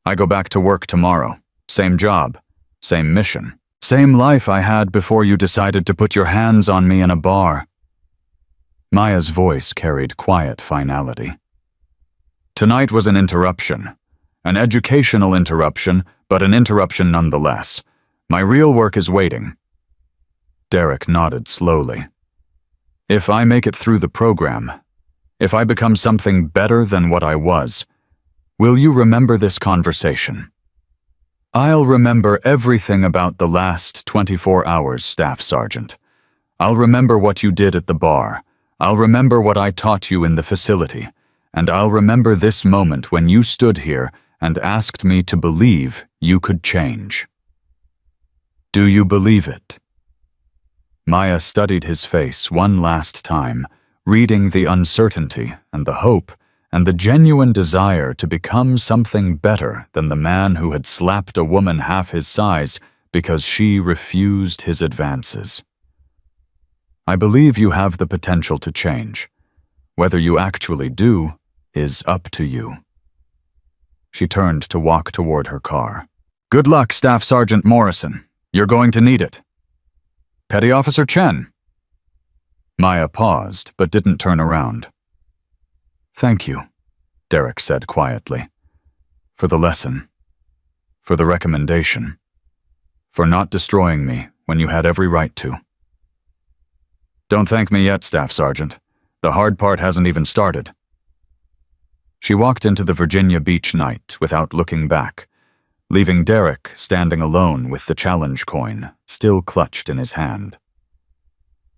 A: I go back to work tomorrow. Same job, same mission, same life I had before you decided to put your hands on me in a bar. Maya's voice carried quiet finality. Tonight was an interruption. An educational interruption, but an interruption nonetheless. My real work is waiting. Derek nodded slowly. If I make it through the program, if I become something better than what I was, will you remember this conversation? I'll remember everything about the last 24 hours, Staff Sergeant. I'll remember what you did at the bar. I'll remember what I taught you in the facility. And I'll remember this moment when you stood here and asked me to believe you could change. Do you believe it? Maya studied his face one last time, reading the uncertainty and the hope and the genuine desire to become something better than the man who had slapped a woman half his size because she refused his advances. I believe you have the potential to change. Whether you actually do is up to you. She turned to walk toward her car. Good luck, Staff Sergeant Morrison. You're going to need it. Petty Officer Chen. Maya paused, but didn't turn around. Thank you, Derek said quietly, for the lesson, for the recommendation, for not destroying me when you had every right to. Don't thank me yet, Staff Sergeant. The hard part hasn't even started. She walked into the Virginia Beach night without looking back, leaving Derek standing alone with the challenge coin still clutched in his hand.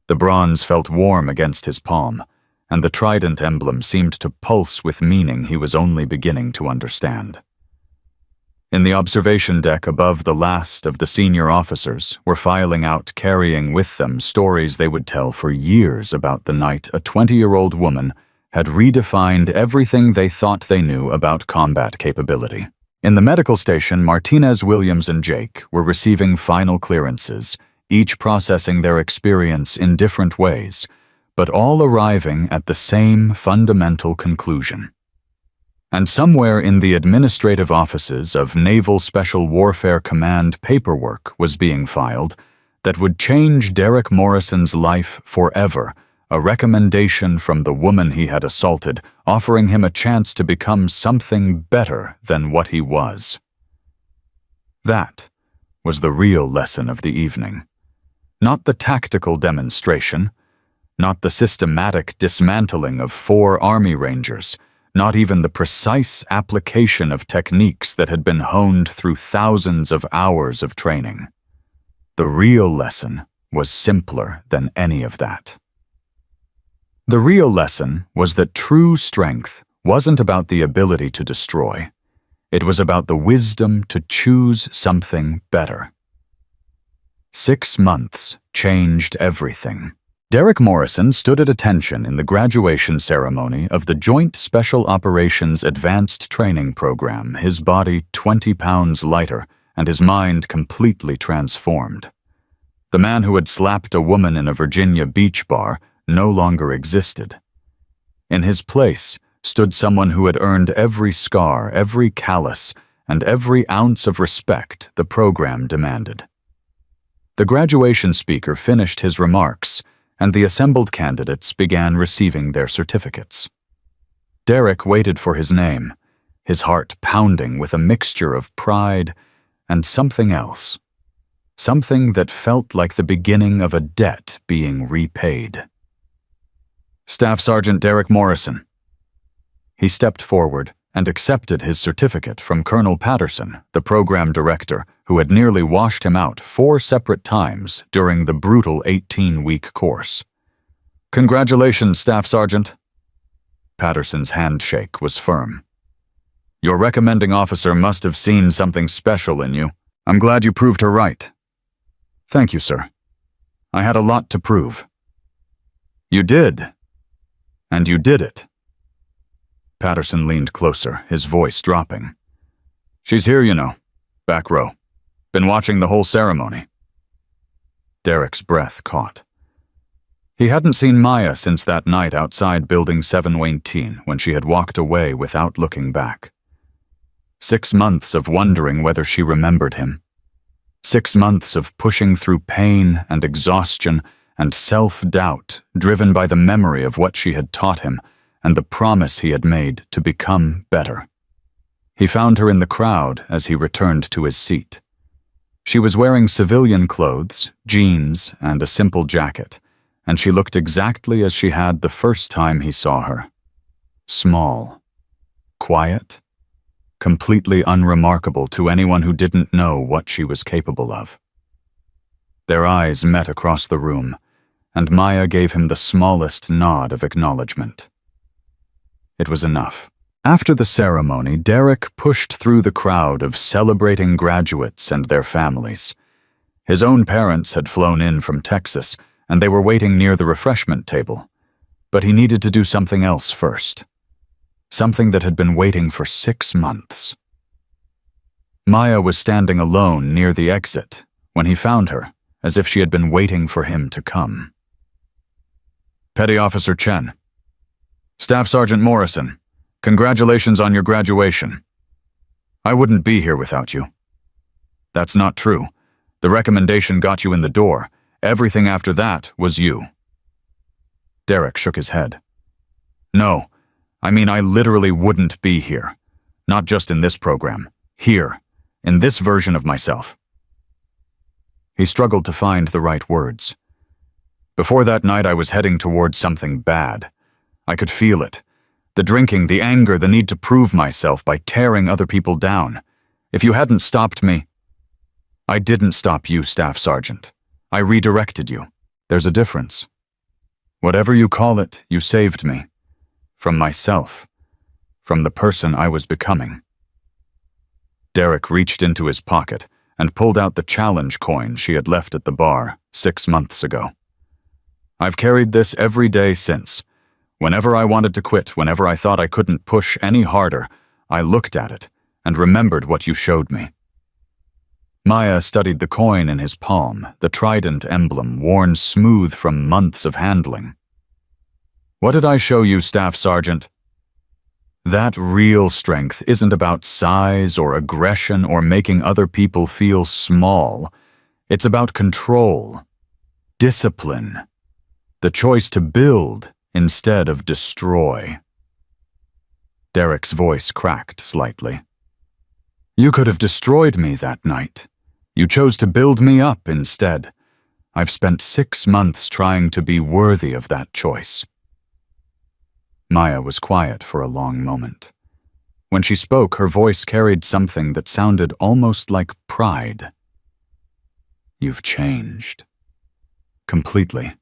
A: The bronze felt warm against his palm, and the trident emblem seemed to pulse with meaning he was only beginning to understand. In the observation deck above, the last of the senior officers were filing out, carrying with them stories they would tell for years about the night a 20-year-old woman had redefined everything they thought they knew about combat capability. In the medical station, Martinez, Williams, and Jake were receiving final clearances, each processing their experience in different ways, but all arriving at the same fundamental conclusion. And somewhere in the administrative offices of Naval Special Warfare Command paperwork was being filed that would change Derek Morrison's life forever, a recommendation from the woman he had assaulted, offering him a chance to become something better than what he was. That was the real lesson of the evening. Not the tactical demonstration, not the systematic dismantling of 4 Army Rangers, not even the precise application of techniques that had been honed through thousands of hours of training. The real lesson was simpler than any of that. The real lesson was that true strength wasn't about the ability to destroy. It was about the wisdom to choose something better. 6 months changed everything. Derek Morrison stood at attention in the graduation ceremony of the Joint Special Operations Advanced Training Program, his body 20 pounds lighter and his mind completely transformed. The man who had slapped a woman in a Virginia beach bar no longer existed. In his place stood someone who had earned every scar, every callus, and every ounce of respect the program demanded. The graduation speaker finished his remarks, and the assembled candidates began receiving their certificates. Derek waited for his name, his heart pounding with a mixture of pride and something else, something that felt like the beginning of a debt being repaid. Staff Sergeant Derek Morrison. He stepped forward and accepted his certificate from Colonel Patterson, the program director, who had nearly washed him out 4 separate times during the brutal 18-week course. Congratulations, Staff Sergeant. Patterson's handshake was firm. Your recommending officer must have seen something special in you. I'm glad you proved her right. Thank you, sir. I had a lot to prove. You did. And you did it. Patterson leaned closer, his voice dropping. She's here, you know. Back row. Been watching the whole ceremony. Derek's breath caught. He hadn't seen Maya since that night outside Building 718 when she had walked away without looking back. 6 months of wondering whether she remembered him. 6 months of pushing through pain and exhaustion and self-doubt driven by the memory of what she had taught him and the promise he had made to become better. He found her in the crowd as he returned to his seat. She was wearing civilian clothes, jeans, and a simple jacket, and she looked exactly as she had the first time he saw her. Small, quiet, completely unremarkable to anyone who didn't know what she was capable of. Their eyes met across the room, and Maya gave him the smallest nod of acknowledgement. It was enough. After the ceremony, Derek pushed through the crowd of celebrating graduates and their families. His own parents had flown in from Texas, and they were waiting near the refreshment table. But he needed to do something else first. Something that had been waiting for 6 months. Maya was standing alone near the exit when he found her, as if she had been waiting for him to come. Petty Officer Chen. Staff Sergeant Morrison, congratulations on your graduation. I wouldn't be here without you. That's not true. The recommendation got you in the door. Everything after that was you. Derek shook his head. No, I mean I literally wouldn't be here. Not just in this program. Here, in this version of myself. He struggled to find the right words. Before that night I was heading towards something bad. I could feel it. The drinking, the anger, the need to prove myself by tearing other people down. If you hadn't stopped me... I didn't stop you, Staff Sergeant. I redirected you. There's a difference. Whatever you call it, you saved me. From myself. From the person I was becoming. Derek reached into his pocket and pulled out the challenge coin she had left at the bar 6 months ago. I've carried this every day since. Whenever I wanted to quit, whenever I thought I couldn't push any harder, I looked at it and remembered what you showed me." Maya studied the coin in his palm, the trident emblem worn smooth from months of handling. "What did I show you, Staff Sergeant?" "That real strength isn't about size or aggression or making other people feel small. It's about control, discipline, the choice to build instead of destroy." Derek's voice cracked slightly. "You could have destroyed me that night. You chose to build me up instead. I've spent 6 months trying to be worthy of that choice." Maya was quiet for a long moment. When she spoke, her voice carried something that sounded almost like pride. "You've changed. Completely.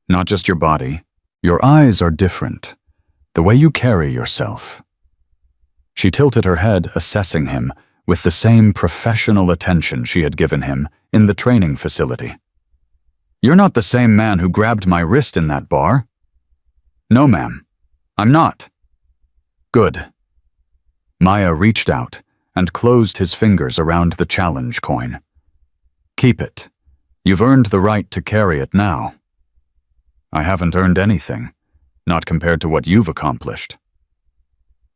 A: Not just your body. Your eyes are different. The way you carry yourself." She tilted her head, assessing him with the same professional attention she had given him in the training facility. "You're not the same man who grabbed my wrist in that bar." "No, ma'am. I'm not." "Good." Maya reached out and closed his fingers around the challenge coin. "Keep it. You've earned the right to carry it now." "I haven't earned anything, not compared to what you've accomplished."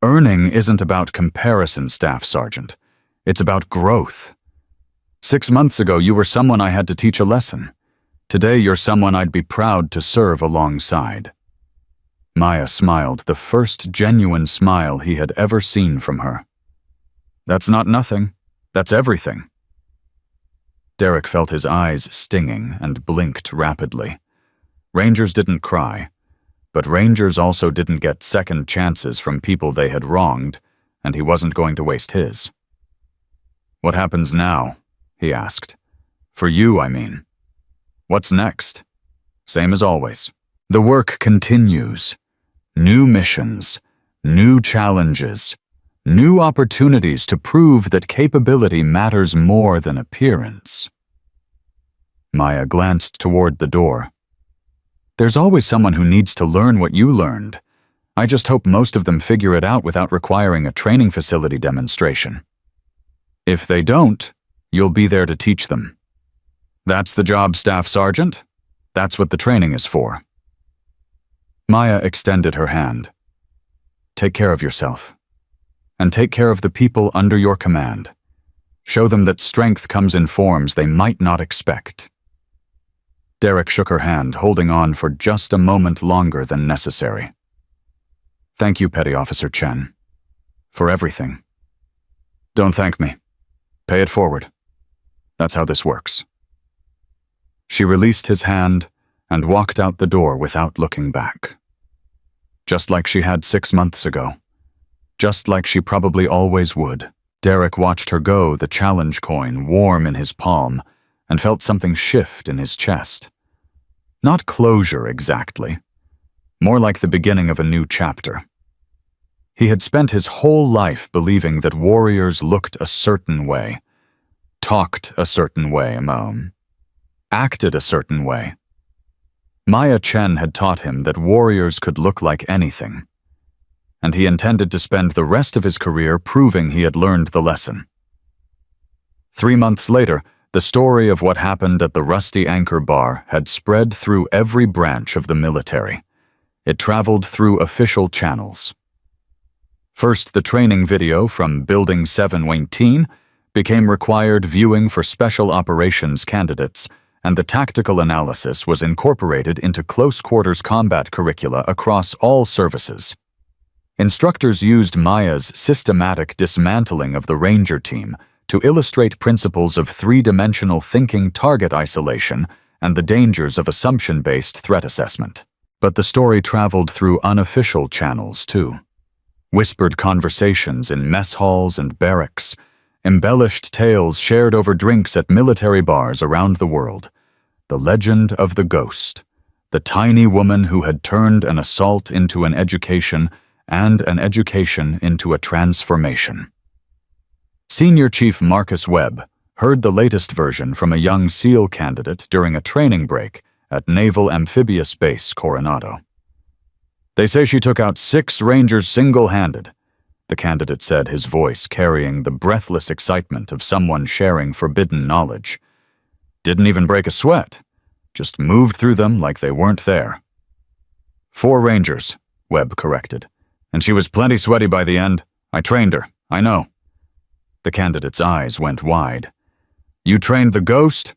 A: "Earning isn't about comparison, Staff Sergeant. It's about growth. 6 months ago, you were someone I had to teach a lesson. Today, you're someone I'd be proud to serve alongside." Maya smiled, the first genuine smile he had ever seen from her. "That's not nothing. That's everything." Derek felt his eyes stinging and blinked rapidly. Rangers didn't cry, but Rangers also didn't get second chances from people they had wronged, and he wasn't going to waste his. "What happens now?" he asked. "For you, I mean. What's next?" "Same as always. The work continues. New missions, new challenges, new opportunities to prove that capability matters more than appearance." Maya glanced toward the door. "There's always someone who needs to learn what you learned. I just hope most of them figure it out without requiring a training facility demonstration. If they don't, you'll be there to teach them. That's the job, Staff Sergeant. That's what the training is for." Maya extended her hand. "Take care of yourself. And take care of the people under your command. Show them that strength comes in forms they might not expect." Derek shook her hand, holding on for just a moment longer than necessary. "Thank you, Petty Officer Chen, for everything." "Don't thank me. Pay it forward. That's how this works." She released his hand and walked out the door without looking back. Just like she had 6 months ago. Just like she probably always would. Derek watched her go, the challenge coin warm in his palm, and felt something shift in his chest. Not closure exactly. More like the beginning of a new chapter. He had spent his whole life believing that warriors looked a certain way, talked a certain way, acted a certain way. Maya Chen had taught him that warriors could look like anything, and he intended to spend the rest of his career proving he had learned the lesson. 3 months later, the story of what happened at the Rusty Anchor Bar had spread through every branch of the military. It traveled through official channels. First, the training video from Building 718 became required viewing for special operations candidates, and the tactical analysis was incorporated into close-quarters combat curricula across all services. Instructors used Maya's systematic dismantling of the Ranger team to illustrate principles of three-dimensional thinking, target isolation, and the dangers of assumption-based threat assessment. But the story traveled through unofficial channels, too. Whispered conversations in mess halls and barracks, embellished tales shared over drinks at military bars around the world. The legend of the ghost, the tiny woman who had turned an assault into an education and an education into a transformation. Senior Chief Marcus Webb heard the latest version from a young SEAL candidate during a training break at Naval Amphibious Base Coronado. "They say she took out 6 Rangers single-handed. the candidate said, his voice carrying the breathless excitement of someone sharing forbidden knowledge. Didn't even break a sweat. Just moved through them like they weren't there. 4 Rangers, Webb corrected. And she was plenty sweaty by the end. I trained her, I know. The candidate's eyes went wide. You trained the Ghost?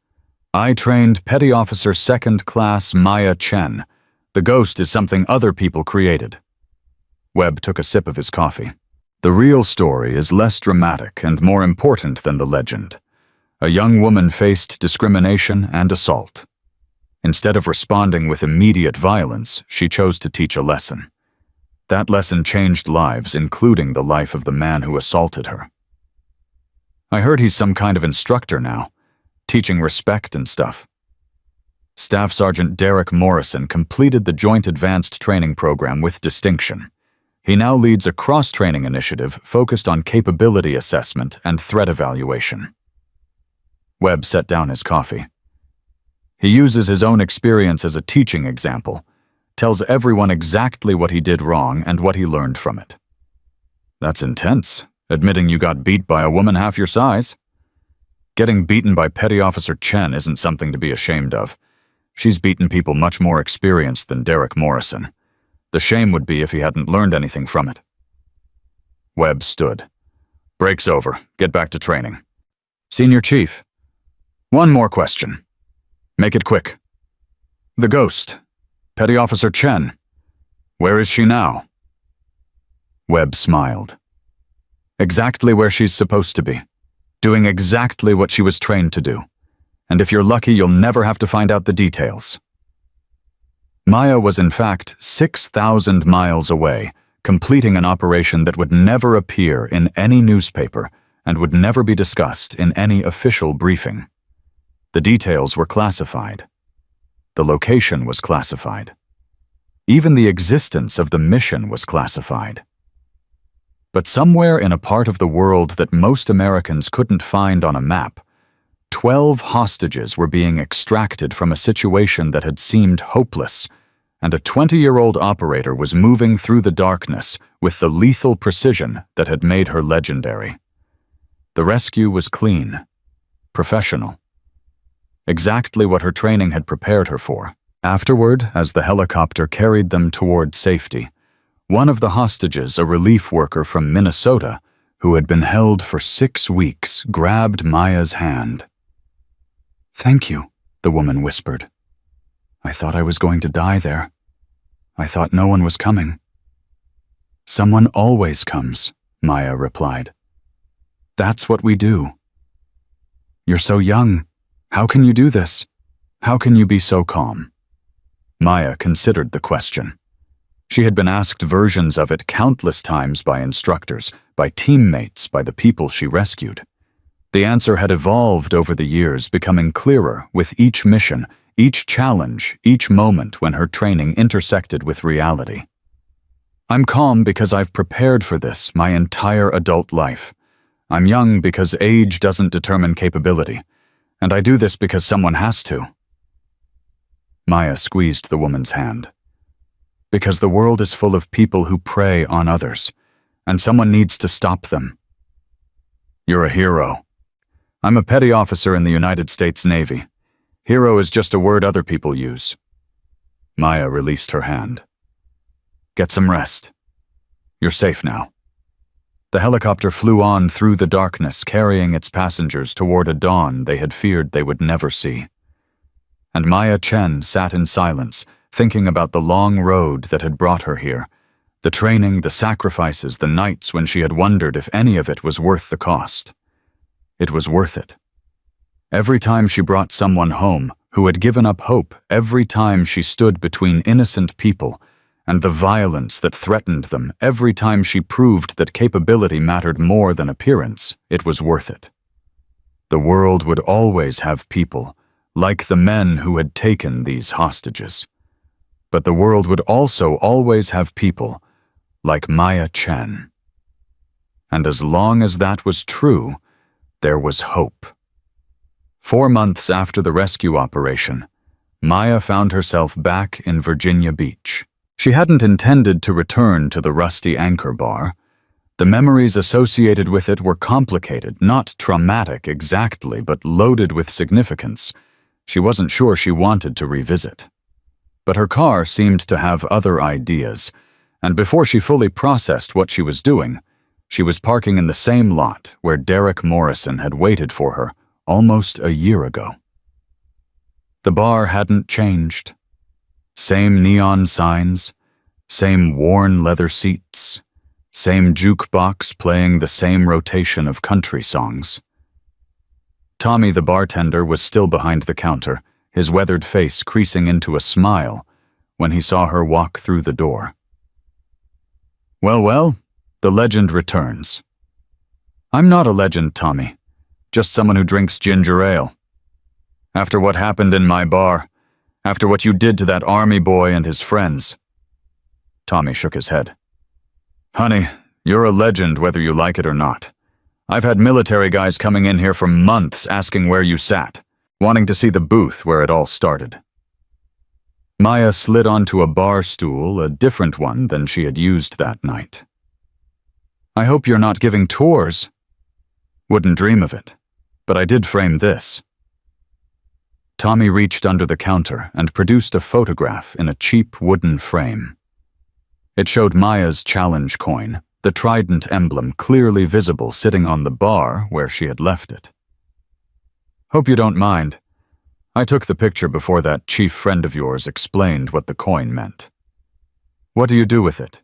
A: I trained Petty Officer 2nd Class Maya Chen. The Ghost is something other people created. Webb took a sip of his coffee. The real story is less dramatic and more important than the legend. A young woman faced discrimination and assault. Instead of responding with immediate violence, she chose to teach a lesson. That lesson changed lives, including the life of the man who assaulted her. I heard he's some kind of instructor now, teaching respect and stuff. Staff Sergeant Derek Morrison completed the Joint Advanced Training Program with distinction. He now leads a cross-training initiative focused on capability assessment and threat evaluation. Webb set down his coffee. He uses his own experience as a teaching example, tells everyone exactly what he did wrong and what he learned from it. That's intense, admitting you got beat by a woman half your size. Getting beaten by Petty Officer Chen isn't something to be ashamed of. She's beaten people much more experienced than Derek Morrison. The shame would be if he hadn't learned anything from it. Webb stood. Break's over. Get back to training. Senior Chief. One more question. Make it quick. The Ghost. Petty Officer Chen. Where is she now? Webb smiled. Exactly where she's supposed to be. Doing exactly what she was trained to do. And if you're lucky, you'll never have to find out the details. Maya was in fact 6,000 miles away, completing an operation that would never appear in any newspaper and would never be discussed in any official briefing. The details were classified. The location was classified. Even the existence of the mission was classified. But somewhere in a part of the world that most Americans couldn't find on a map, 12 hostages were being extracted from a situation that had seemed hopeless, and a 20-year-old operator was moving through the darkness with the lethal precision that had made her legendary. The rescue was clean, professional. Exactly what her training had prepared her for. Afterward, as the helicopter carried them toward safety, one of the hostages, a relief worker from Minnesota, who had been held for 6 weeks, grabbed Maya's hand. "Thank you," the woman whispered. "I thought I was going to die there. I thought no one was coming." "Someone always comes," Maya replied. "That's what we do." "You're so young. How can you do this? How can you be so calm?" Maya considered the question. She had been asked versions of it countless times by instructors, by teammates, by the people she rescued. The answer had evolved over the years, becoming clearer with each mission, each challenge, each moment when her training intersected with reality. "I'm calm because I've prepared for this my entire adult life. I'm young because age doesn't determine capability, and I do this because someone has to." Maya squeezed the woman's hand. "Because the world is full of people who prey on others, and someone needs to stop them." "You're a hero." "I'm a petty officer in the United States Navy. Hero is just a word other people use." Maya released her hand. "Get some rest. You're safe now." The helicopter flew on through the darkness, carrying its passengers toward a dawn they had feared they would never see. And Maya Chen sat in silence, thinking about the long road that had brought her here, the training, the sacrifices, the nights when she had wondered if any of it was worth the cost. It was worth it. Every time she brought someone home who had given up hope, every time she stood between innocent people and the violence that threatened them, every time she proved that capability mattered more than appearance, it was worth it. The world would always have people, like the men who had taken these hostages. But the world would also always have people, like Maya Chen. And as long as that was true, there was hope. 4 months after the rescue operation, Maya found herself back in Virginia Beach. She hadn't intended to return to the rusty anchor bar, The memories associated with it were complicated, not traumatic exactly, but loaded with significance. She wasn't sure she wanted to revisit. But her car seemed to have other ideas, and before she fully processed what she was doing, she was parking in the same lot where Derek Morrison had waited for her almost a year ago. The bar hadn't changed. Same neon signs, same worn leather seats, same jukebox playing the same rotation of country songs. Tommy, the bartender, was still behind the counter, his weathered face creasing into a smile when he saw her walk through the door. Well, the legend returns. I'm not a legend, Tommy, just someone who drinks ginger ale. After what happened in my bar, after what you did to that army boy and his friends. Tommy shook his head. Honey, you're a legend whether you like it or not. I've had military guys coming in here for months asking where you sat, wanting to see the booth where it all started. Maya slid onto a bar stool, a different one than she had used that night. I hope you're not giving tours. Wouldn't dream of it, but I did frame this. Tommy reached under the counter and produced a photograph in a cheap wooden frame. It showed Maya's challenge coin, the trident emblem clearly visible sitting on the bar where she had left it. Hope you don't mind. I took the picture before that chief friend of yours explained what the coin meant. What do you do with it?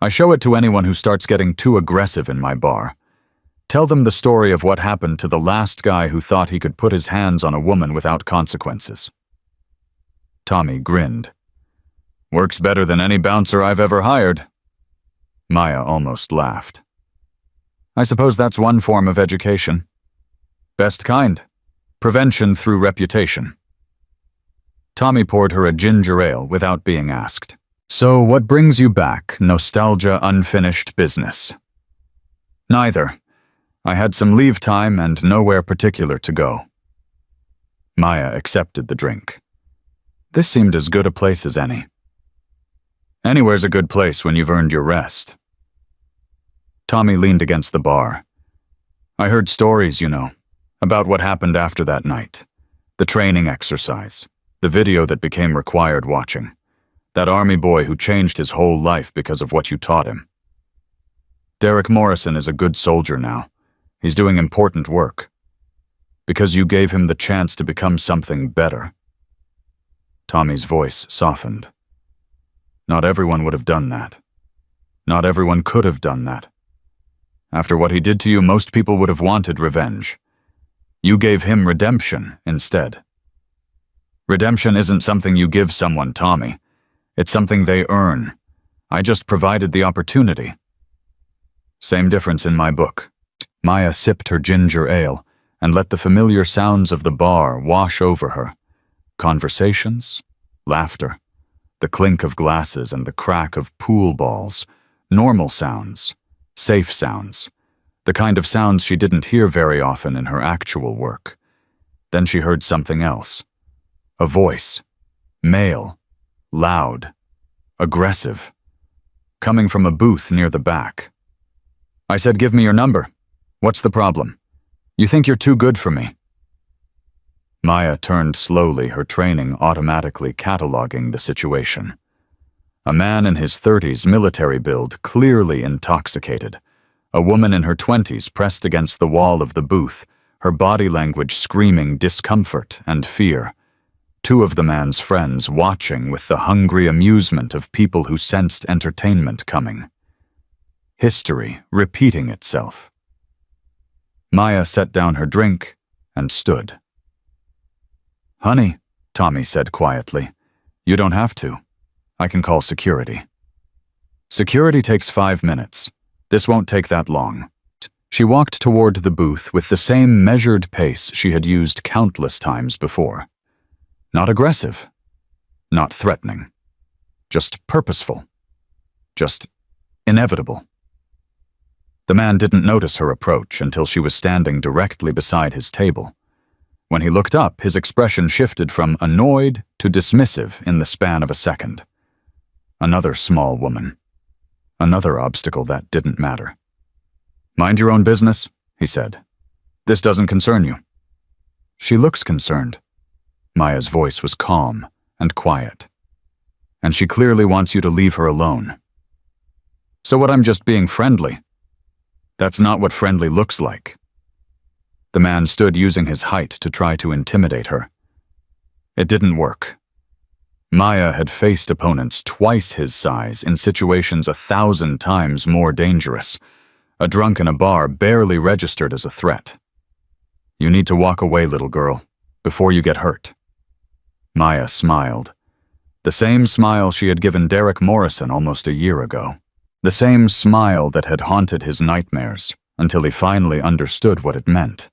A: I show it to anyone who starts getting too aggressive in my bar. Tell them the story of what happened to the last guy who thought he could put his hands on a woman without consequences. Tommy grinned. Works better than any bouncer I've ever hired. Maya almost laughed. I suppose that's one form of education. Best kind. Prevention through reputation. Tommy poured her a ginger ale without being asked. So what brings you back, nostalgia unfinished business? Neither. I had some leave time and nowhere particular to go. Maya accepted the drink. This seemed as good a place as any. Anywhere's a good place when you've earned your rest. Tommy leaned against the bar. I heard stories, about what happened after that night. The training exercise, the video that became required watching. That army boy who changed his whole life because of what you taught him. Derek Morrison is a good soldier now. He's doing important work. Because you gave him the chance to become something better. Tommy's voice softened. Not everyone would have done that. Not everyone could have done that. After what he did to you, most people would have wanted revenge. You gave him redemption instead. Redemption isn't something you give someone, Tommy. It's something they earn. I just provided the opportunity. Same difference in my book. Maya sipped her ginger ale and let the familiar sounds of the bar wash over her. Conversations, laughter, the clink of glasses and the crack of pool balls, normal sounds, safe sounds, the kind of sounds she didn't hear very often in her actual work. Then she heard something else. A voice, male, loud, aggressive, coming from a booth near the back. I said, give me your number. What's the problem? You think you're too good for me. Maya turned slowly, her training automatically cataloging the situation. A man in his 30s, military build, clearly intoxicated. A woman in her 20s pressed against the wall of the booth, her body language screaming discomfort and fear. Two of the man's friends watching with the hungry amusement of people who sensed entertainment coming. History repeating itself. Maya set down her drink and stood. Honey, Tommy said quietly, you don't have to. I can call security. Security takes 5 minutes. This won't take that long. She walked toward the booth with the same measured pace she had used countless times before. Not aggressive, not threatening, just purposeful, just inevitable. The man didn't notice her approach until she was standing directly beside his table. When he looked up, his expression shifted from annoyed to dismissive in the span of a second. Another small woman. Another obstacle that didn't matter. "Mind your own business," he said. "This doesn't concern you." "She looks concerned." Maya's voice was calm and quiet. "And she clearly wants you to leave her alone." "So what, I'm just being friendly?" "That's not what friendly looks like." The man stood using his height to try to intimidate her. It didn't work. Maya had faced opponents twice his size in situations 1,000 times more dangerous. A drunk in a bar barely registered as a threat. "You need to walk away, little girl, before you get hurt." Maya smiled. The same smile she had given Derek Morrison almost a year ago. The same smile that had haunted his nightmares until he finally understood what it meant.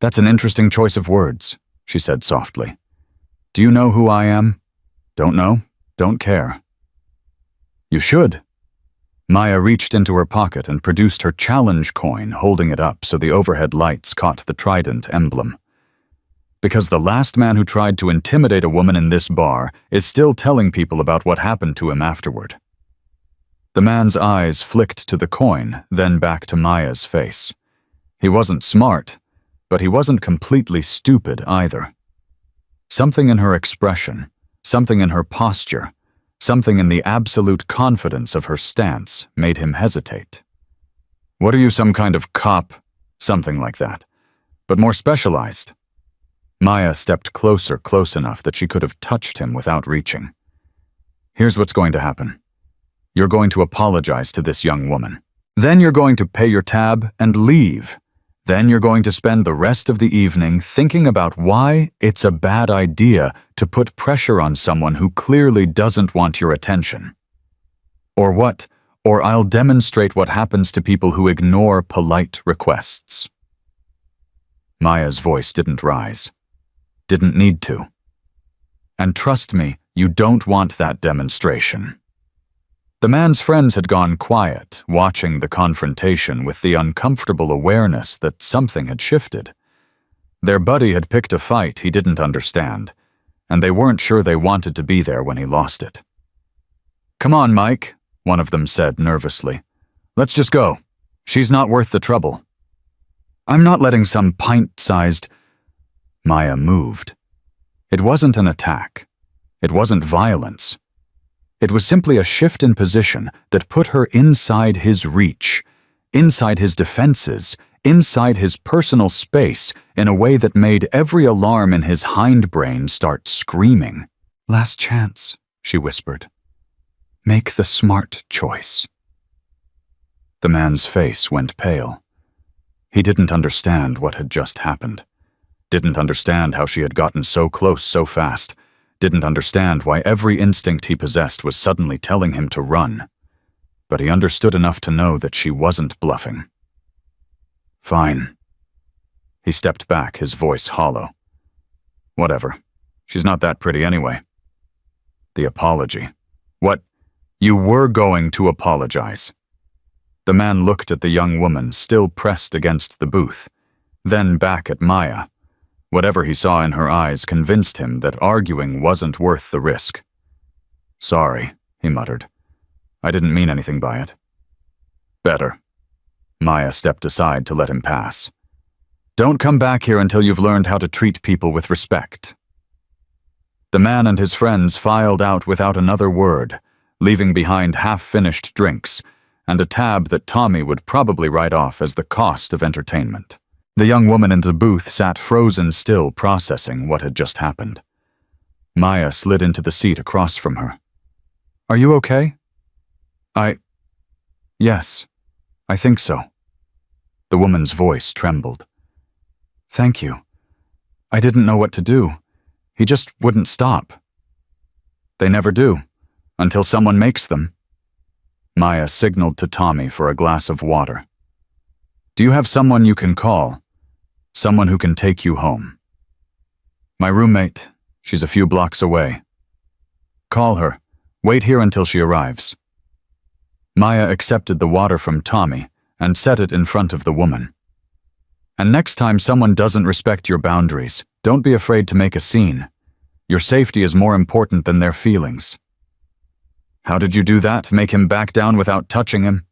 A: "That's an interesting choice of words," she said softly. "Do you know who I am?" "Don't know, don't care." "You should." Maya reached into her pocket and produced her challenge coin, holding it up so the overhead lights caught the trident emblem. "Because the last man who tried to intimidate a woman in this bar is still telling people about what happened to him afterward." The man's eyes flicked to the coin, then back to Maya's face. He wasn't smart, but he wasn't completely stupid either. Something in her expression, something in her posture, something in the absolute confidence of her stance made him hesitate. "What are you, some kind of cop?" Something like that, but more specialized. Maya stepped close enough that she could have touched him without reaching. "Here's what's going to happen. You're going to apologize to this young woman. Then you're going to pay your tab and leave. Then you're going to spend the rest of the evening thinking about why it's a bad idea to put pressure on someone who clearly doesn't want your attention. Or I'll demonstrate what happens to people who ignore polite requests." Maya's voice didn't rise. Didn't need to. "And trust me, you don't want that demonstration." The man's friends had gone quiet, watching the confrontation with the uncomfortable awareness that something had shifted. Their buddy had picked a fight he didn't understand, and they weren't sure they wanted to be there when he lost it. "Come on, Mike," one of them said nervously. "Let's just go. She's not worth the trouble." "I'm not letting some pint-sized—" Maya moved. It wasn't an attack. It wasn't violence. It was simply a shift in position that put her inside his reach, inside his defenses, inside his personal space in a way that made every alarm in his hindbrain start screaming. "Last chance," she whispered. "Make the smart choice." The man's face went pale. He didn't understand what had just happened. Didn't understand how she had gotten so close so fast. Didn't understand why every instinct he possessed was suddenly telling him to run. But he understood enough to know that she wasn't bluffing. "Fine." He stepped back, his voice hollow. "Whatever. She's not that pretty anyway." The apology. "What? You were going to apologize?" The man looked at the young woman still pressed against the booth, then back at Maya. Whatever he saw in her eyes convinced him that arguing wasn't worth the risk. "Sorry," he muttered. "I didn't mean anything by it." "Better." Maya stepped aside to let him pass. "Don't come back here until you've learned how to treat people with respect." The man and his friends filed out without another word, leaving behind half-finished drinks and a tab that Tommy would probably write off as the cost of entertainment. The young woman in the booth sat frozen still, processing what had just happened. Maya slid into the seat across from her. "Are you okay?" Yes, I think so." The woman's voice trembled. "Thank you. I didn't know what to do. He just wouldn't stop." "They never do, until someone makes them." Maya signaled to Tommy for a glass of water. "Do you have someone you can call? Someone who can take you home?" "My roommate. She's a few blocks away." "Call her. Wait here until she arrives." Maya accepted the water from Tommy and set it in front of the woman. "And next time someone doesn't respect your boundaries, don't be afraid to make a scene. Your safety is more important than their feelings." How did you do that, make him back down without touching him?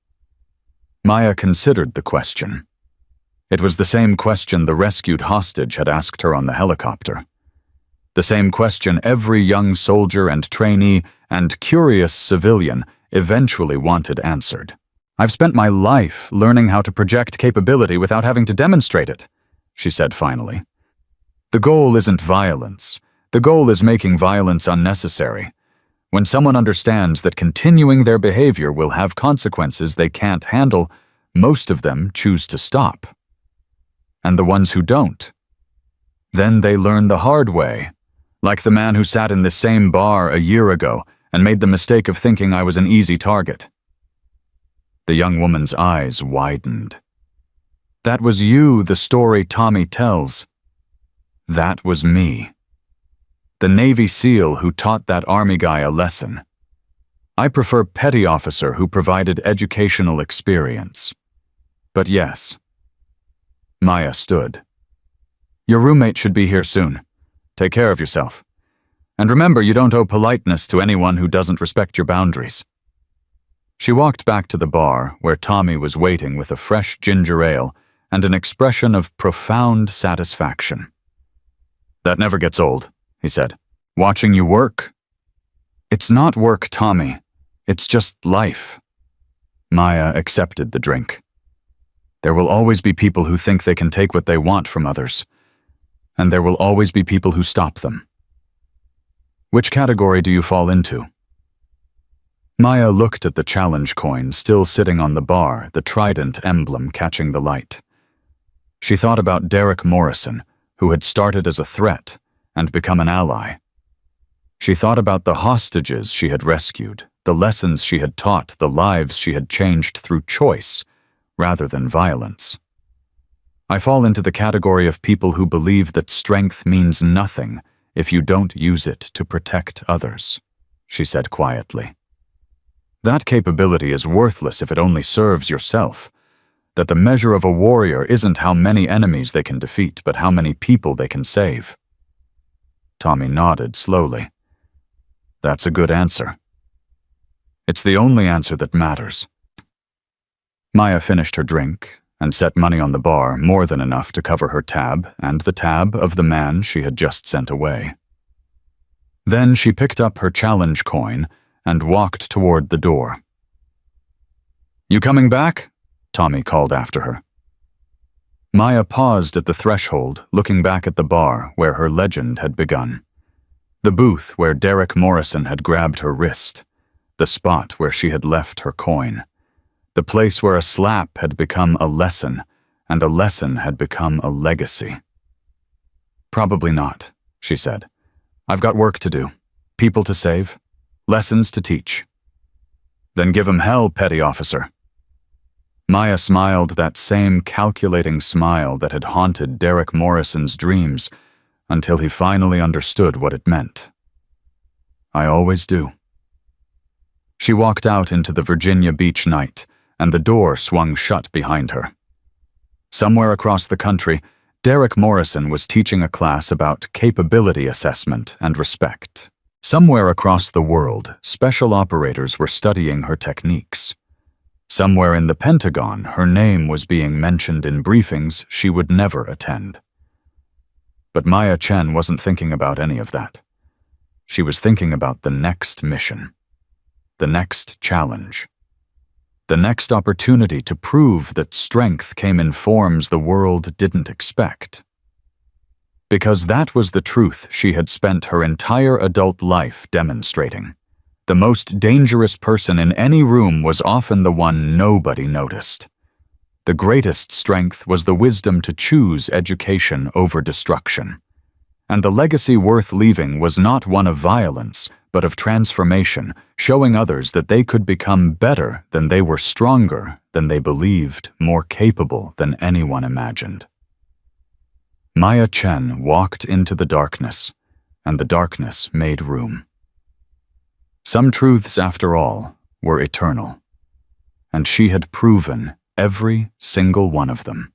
A: Maya considered the question. It was the same question the rescued hostage had asked her on the helicopter. The same question every young soldier and trainee and curious civilian eventually wanted answered. I've spent my life learning how to project capability without having to demonstrate it, she said finally. The goal isn't violence. The goal is making violence unnecessary. When someone understands that continuing their behavior will have consequences they can't handle, most of them choose to stop. And the ones who don't, then they learn the hard way, like the man who sat in the same bar a year ago and made the mistake of thinking I was an easy target. The young woman's eyes widened. That was you, the story Tommy tells. That was me. The Navy SEAL who taught that Army guy a lesson. I prefer petty officer who provided educational experience. But yes. Maya stood. Your roommate should be here soon. Take care of yourself. And remember, you don't owe politeness to anyone who doesn't respect your boundaries. She walked back to the bar where Tommy was waiting with a fresh ginger ale and an expression of profound satisfaction. That never gets old, he said. Watching you work? It's not work, Tommy. It's just life. Maya accepted the drink. There will always be people who think they can take what they want from others. And there will always be people who stop them. Which category do you fall into? Maya looked at the challenge coin still sitting on the bar, the trident emblem catching the light. She thought about Derek Morrison, who had started as a threat and become an ally. She thought about the hostages she had rescued, the lessons she had taught, the lives she had changed through choice rather than violence. I fall into the category of people who believe that strength means nothing if you don't use it to protect others, she said quietly. That capability is worthless if it only serves yourself. That the measure of a warrior isn't how many enemies they can defeat, but how many people they can save. Tommy nodded slowly. That's a good answer. It's the only answer that matters. Maya finished her drink and set money on the bar, more than enough to cover her tab and the tab of the man she had just sent away. Then she picked up her challenge coin and walked toward the door. You coming back? Tommy called after her. Maya paused at the threshold, looking back at the bar where her legend had begun. The booth where Derek Morrison had grabbed her wrist. The spot where she had left her coin. The place where a slap had become a lesson, and a lesson had become a legacy. Probably not, she said. I've got work to do, people to save, lessons to teach. Then give 'em hell, petty officer. Maya smiled that same calculating smile that had haunted Derek Morrison's dreams until he finally understood what it meant. I always do. She walked out into the Virginia Beach night, and the door swung shut behind her. Somewhere across the country, Derek Morrison was teaching a class about capability assessment and respect. Somewhere across the world, special operators were studying her techniques. Somewhere in the Pentagon, her name was being mentioned in briefings she would never attend. But Maya Chen wasn't thinking about any of that. She was thinking about the next mission, the next challenge, the next opportunity to prove that strength came in forms the world didn't expect. Because that was the truth she had spent her entire adult life demonstrating. The most dangerous person in any room was often the one nobody noticed. The greatest strength was the wisdom to choose education over destruction. And the legacy worth leaving was not one of violence, but of transformation, showing others that they could become better than they were, stronger than they believed, more capable than anyone imagined. Maya Chen walked into the darkness, and the darkness made room. Some truths, after all, were eternal, and she had proven every single one of them.